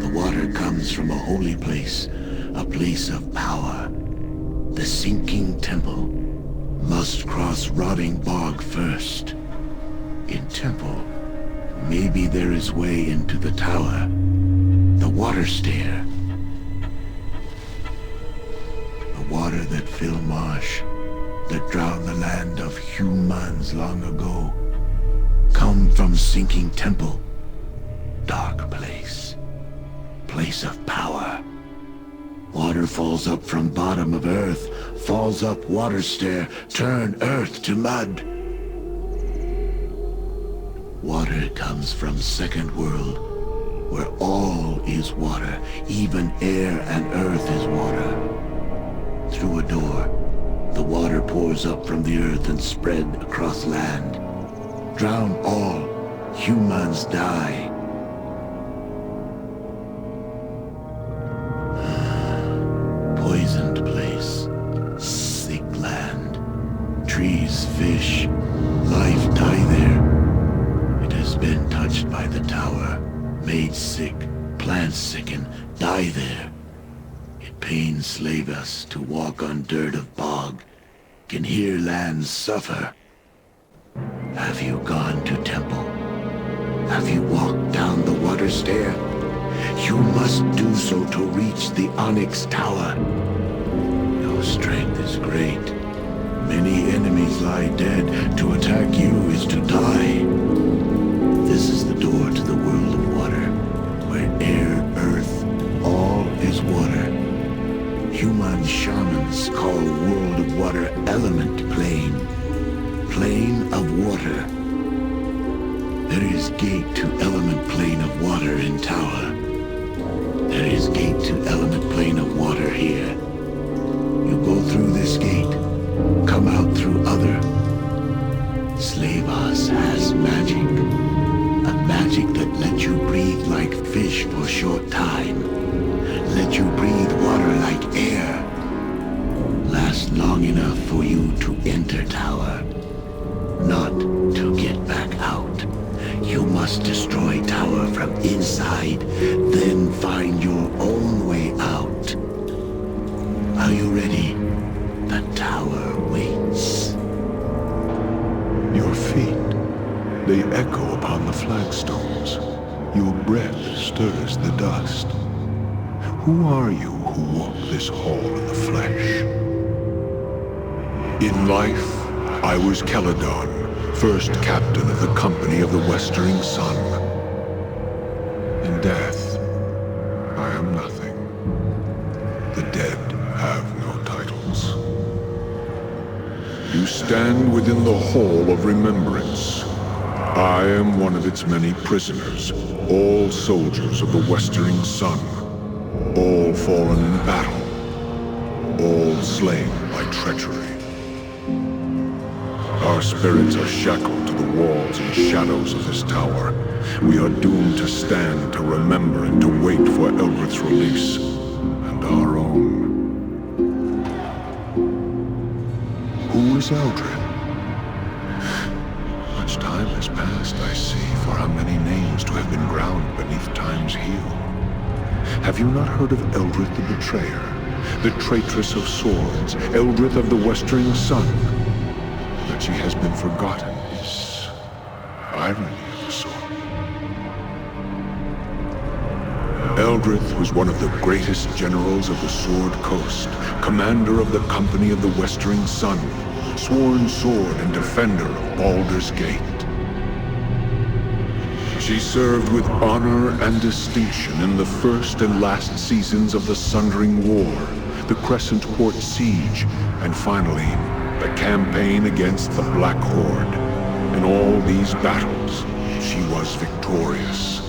The water comes from a holy place, a place of power. The sinking temple must cross rotting bog first. In temple, maybe there is way into the tower. The water stair. The water that fill marsh, that drown the land of humans long ago, come from sinking temple. Dark place. Place of power. Water falls up from bottom of earth, falls up water stair, turn earth to mud. Water comes from second world, where all is water, even air and earth is water. Through a door, the water pours up from the earth and spread across land. Drown all, humans die. Poisoned place, sick land. Trees, fish, life die there. It has been touched by the tower, made sick, plants sicken, die there. It pains slave us to walk on dirt of bog, can hear lands suffer. Have you gone to temple? Have you walked down the water stair? You must do so to reach the onyx tower. Your strength is great. Many enemies lie dead. To attack you is to die. This is the door to the world of water, where air, earth, all is water. Human shamans call world of water element plane. Plane of water. There is gate to element plane of water in tower. There is gate to element plane of water here. You go through this gate, come out through other. Slavas has magic. A magic that lets you breathe like fish for short time. Let you breathe water like air. Last long enough for you to enter tower. Not to get back out. You must destroy tower from inside, then find your own way out. Are you ready? The tower waits. Your feet, they echo upon the flagstones. Your breath stirs the dust. Who are you who walk this hall in the flesh? In life, I was Caledon, first captain of the company of the Westering Sun. In death, I am nothing. The dead have no titles. You stand within the Hall of Remembrance. I am one of its many prisoners, all soldiers of the Westering Sun, all fallen in battle, all slain by treachery. Our spirits are shackled to the walls and shadows of this tower. We are doomed to stand, to remember, and to wait for Eldred's release, and our own. Who is Eldred? Much time has passed, I see, for how many names to have been ground beneath time's heel. Have you not heard of Eldred the Betrayer, the traitress of swords, Eldred of the Westering Sun? That she has been forgotten is irony of a sort. Eldred was one of the greatest generals of the Sword Coast, commander of the company of the Westering Sun, sworn sword and defender of Baldur's Gate. She served with honor and distinction in the first and last seasons of the Sundering War, the Crescent Port Siege, and finally, the campaign against the Black Horde. In all these battles, she was victorious.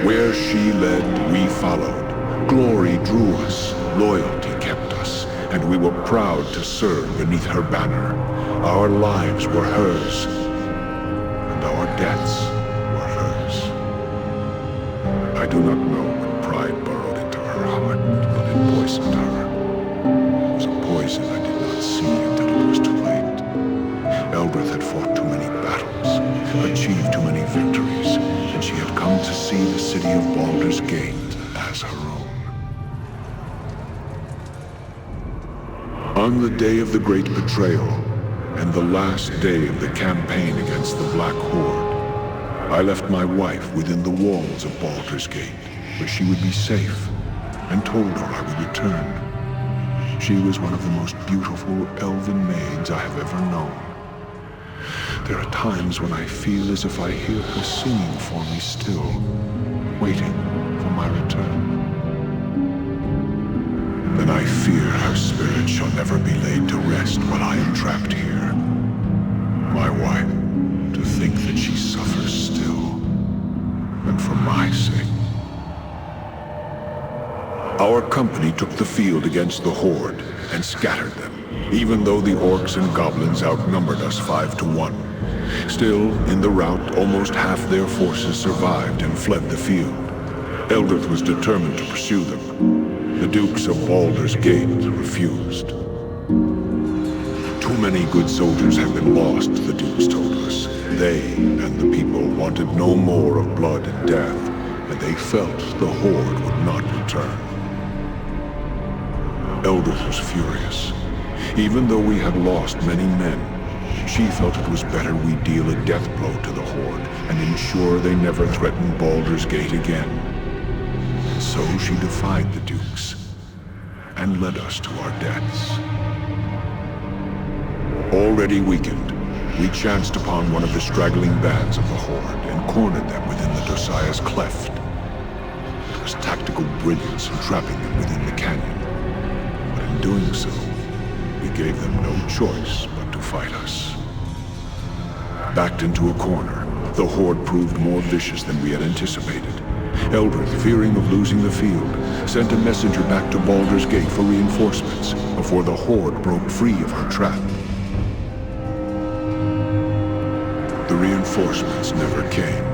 Where she led, we followed, Glory drew us, loyalty kept us, and we were proud to serve beneath her banner. Our lives were hers, and our deaths were hers. I do not know what pride burrowed into her heart, but it poisoned her. It was a poison I did not see until it was too late. Eldred had fought too many battles, achieved too many victories, and she had come to see the city of Baldur's Gate as her own. On the day of the great betrayal, and the last day of the campaign against the Black Horde, I left my wife within the walls of Baldur's Gate, where she would be safe, and told her I would return. She was one of the most beautiful elven maids I have ever known. There are times when I feel as if I hear her singing for me still, waiting for my return. Then I fear her spirit shall never be laid to rest while I am trapped here. My wife, to think that she suffers still, and for my sake. Our company took the field against the Horde and scattered them, even though the orcs and goblins outnumbered us 5 to 1. Still, in the rout, almost half their forces survived and fled the field. Eldred was determined to pursue them. The Dukes of Baldur's Gate refused. Too many good soldiers have been lost, the Dukes told us. They and the people wanted no more of blood and death, and they felt the Horde would not return. Eldred was furious. Even though we had lost many men, she felt it was better we deal a death blow to the Horde and ensure they never threaten Baldur's Gate again. So she defied the Dukes and led us to our deaths. Already weakened, we chanced upon one of the straggling bands of the Horde and cornered them within the Dosiah's cleft. It was tactical brilliance in trapping them within the canyon. But in doing so, we gave them no choice but to fight us. Backed into a corner, the Horde proved more vicious than we had anticipated. Eldred, fearing of losing the field, sent a messenger back to Baldur's Gate for reinforcements before the Horde broke free of her trap. The reinforcements never came,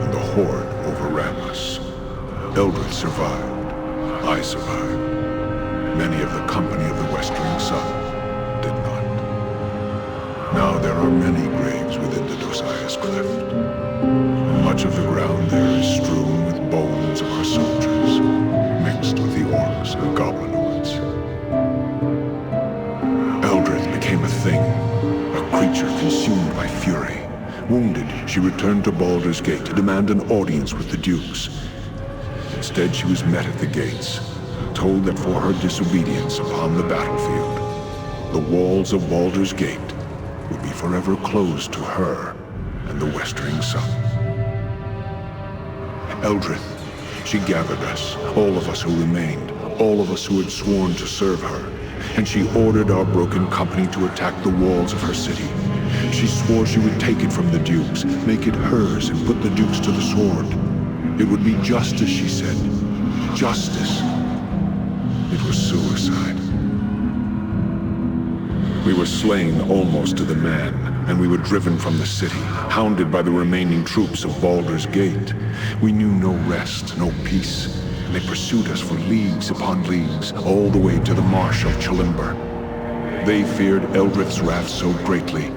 and the Horde overran us. Eldred survived. I survived. Many of the company of the Westering Sun did not. Now there are many graves within the Dosiah's cleft. Much of the ground there is strewn with bones of our soldiers, mixed with the orcs and goblinoids. Eldred became a thing, a creature consumed by fury. Wounded, she returned to Baldur's Gate to demand an audience with the Dukes. Instead, she was met at the gates, told that for her disobedience upon the battlefield, the walls of Baldur's Gate would be forever closed to her and the Westering Sun. Eldred, she gathered us, all of us who remained, all of us who had sworn to serve her, and she ordered our broken company to attack the walls of her city. She swore she would take it from the Dukes, make it hers, and put the Dukes to the sword. It would be justice, she said. Justice. It was suicide. We were slain almost to the man, and we were driven from the city, hounded by the remaining troops of Baldur's Gate. We knew no rest, no peace, and they pursued us for leagues upon leagues, all the way to the marsh of Chilimber. They feared Eldred's wrath so greatly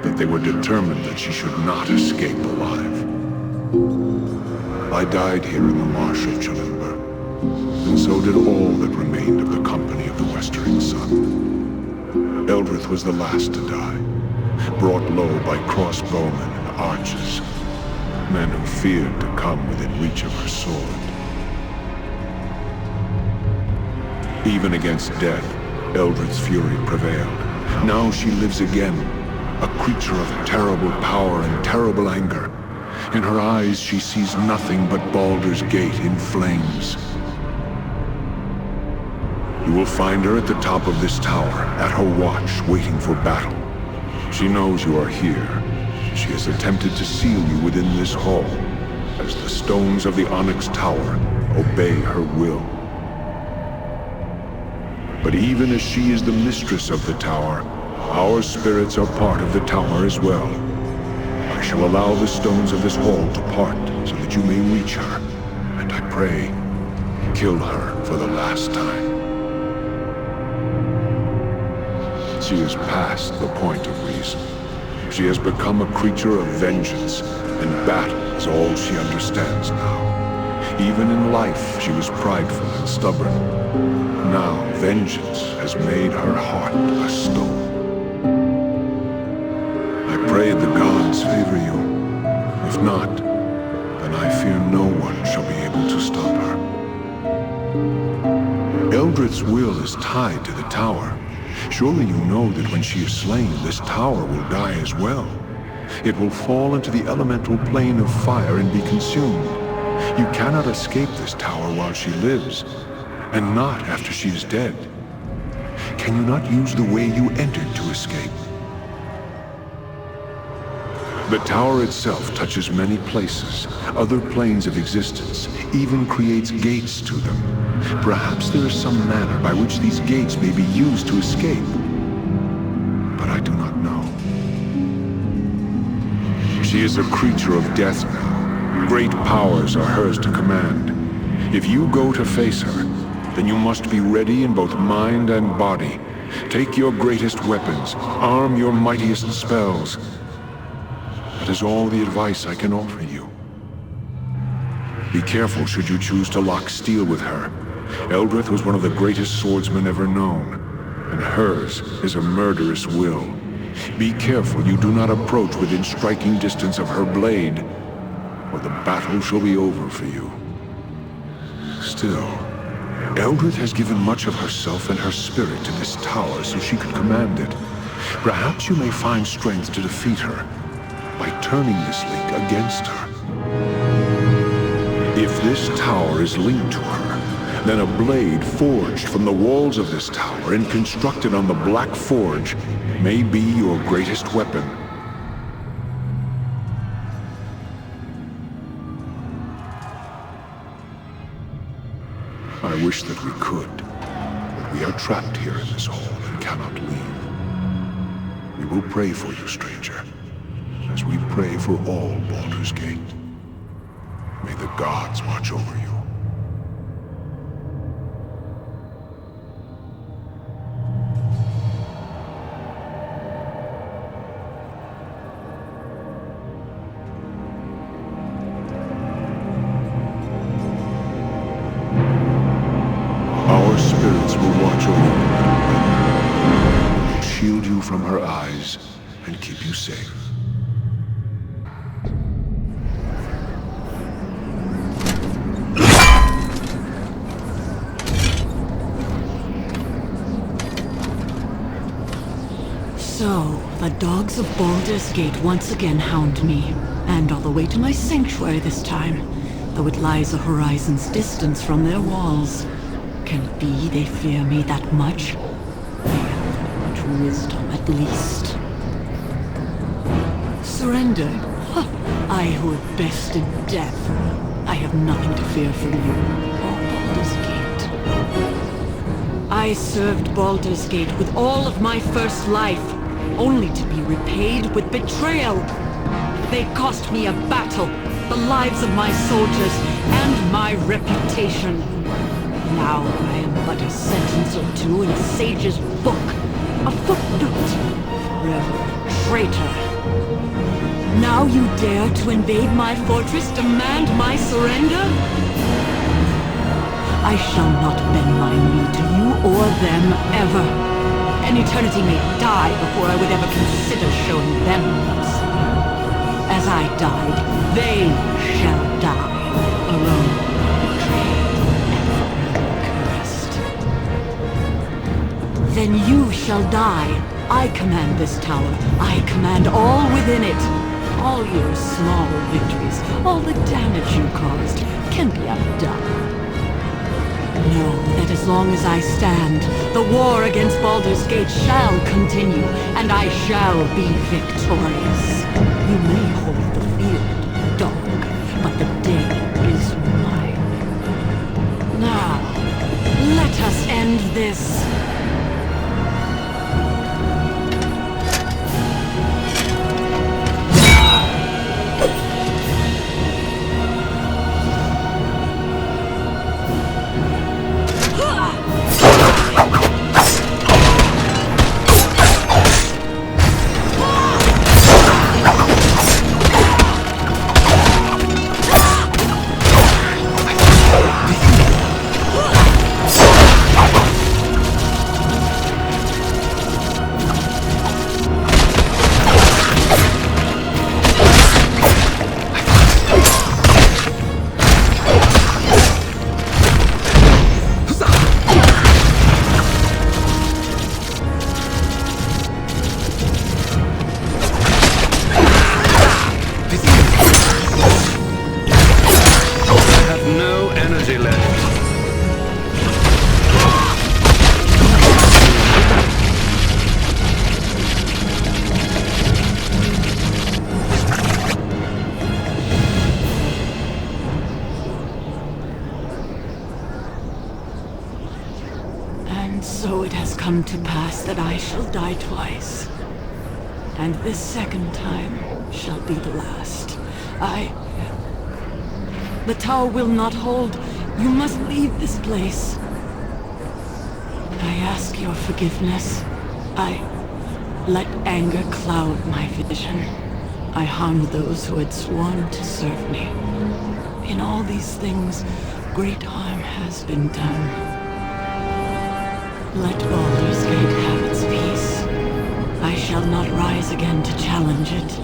that they were determined that she should not escape alive. I died here in the marsh of Chilimber, and so did all that remained of the company of the Westering Sun. Eldred was the last to die, brought low by crossbowmen and archers, men who feared to come within reach of her sword. Even against death, Eldred's fury prevailed. Now she lives again, a creature of terrible power and terrible anger. In her eyes, she sees nothing but Baldur's Gate in flames. You will find her at the top of this tower, at her watch, waiting for battle. She knows you are here. She has attempted to seal you within this hall, as the stones of the Onyx Tower obey her will. But even as she is the mistress of the tower, our spirits are part of the tower as well. I shall allow the stones of this hall to part so that you may reach her, and I pray, kill her for the last time. She is past the point of reason. She has become a creature of vengeance, and battle is all she understands now. Even in life, she was prideful and stubborn. Now, vengeance has made her heart a stone. I pray the gods favor you. If not, then I fear no one shall be able to stop her. Eldred's will is tied to the tower. Surely you know that when she is slain, this tower will die as well. It will fall into the elemental plane of fire and be consumed. You cannot escape this tower while she lives, and not after she is dead. Can you not use the way you entered to escape? The tower itself touches many places, other planes of existence, even creates gates to them. Perhaps there is some manner by which these gates may be used to escape, but I do not know. She is a creature of death now. Great powers are hers to command. If you go to face her, then you must be ready in both mind and body. Take your greatest weapons, arm your mightiest spells. That is all the advice I can offer you. Be careful should you choose to lock steel with her. Eldred was one of the greatest swordsmen ever known, and hers is a murderous will. Be careful you do not approach within striking distance of her blade, or the battle shall be over for you. Still, Eldred has given much of herself and her spirit to this tower so she could command it. Perhaps you may find strength to defeat her by turning this link against her. If this tower is linked to her, then a blade forged from the walls of this tower and constructed on the Black Forge may be your greatest weapon. I wish that we could, but we are trapped here in this hall and cannot leave. We will pray for you, stranger, as we pray for all Baldur's Gate. May the gods watch over you. Our spirits will watch over you, will shield you from her eyes and keep you safe. So, the dogs of Baldur's Gate once again hound me, and all the way to my sanctuary this time, though it lies a horizon's distance from their walls. Can it be they fear me that much? They have much wisdom, at least. Surrender? Huh. I who have bested death. I have nothing to fear from you, or Baldur's Gate. I served Baldur's Gate with all of my first life, only to be repaid with betrayal. They cost me a battle, the lives of my soldiers, and my reputation. Now I am but a sentence or two in a sage's book, a footnote. Forever traitor. Now you dare to invade my fortress, demand my surrender? I shall not bend my knee to you or them ever. An eternity may die before I would ever consider showing them mercy. As I died, they shall die, alone, betrayed, and forever cursed. Then you shall die. I command this tower. I command all within it. All your small victories, all the damage you caused, can be undone. Know that as long as I stand, the war against Baldur's Gate shall continue, and I shall be victorious. You may hold the field, dog, but the day is mine. end this. So it has come to pass that I shall die twice. And this second time shall be the last. The tower will not hold. You must leave this place. I ask your forgiveness. I let anger cloud my vision. I harmed those who had sworn to serve me. In all these things, great harm has been done. Let Baldur's Gate have its peace. I shall not rise again to challenge it,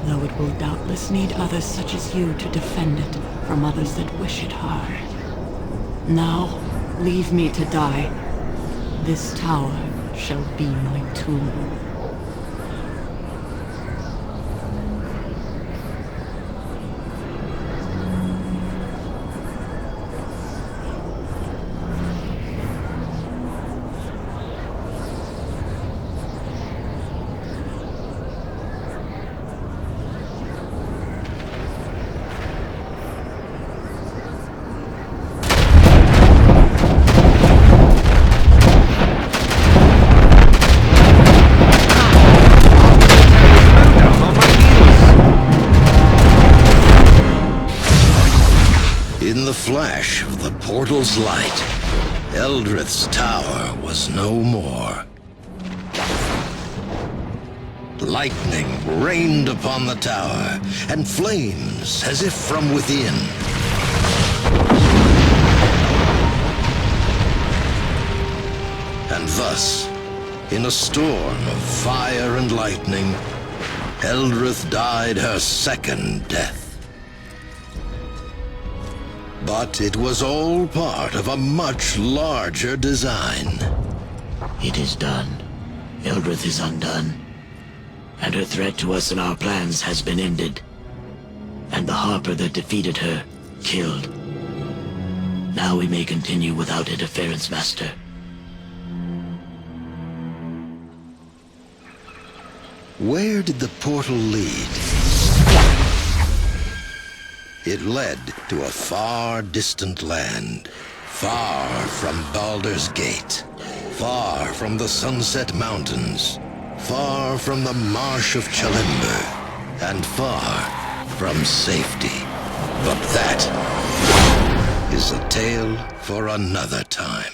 though it will doubtless need others such as you to defend it from others that wish it harm. Now, leave me to die. This tower shall be my tomb. In the flash of the portal's light, Eldrith's tower was no more. Lightning rained upon the tower, and flames as if from within. And thus, in a storm of fire and lightning, Eldrith died her second death. But it was all part of a much larger design. It is done. Eldrith is undone. And her threat to us and our plans has been ended. And the Harper that defeated her, killed. Now we may continue without interference, Master. Where did the portal lead? It led to a far distant land, far from Baldur's Gate, far from the Sunset Mountains, far from the Marsh of Chalimber, and far from safety. But that is a tale for another time.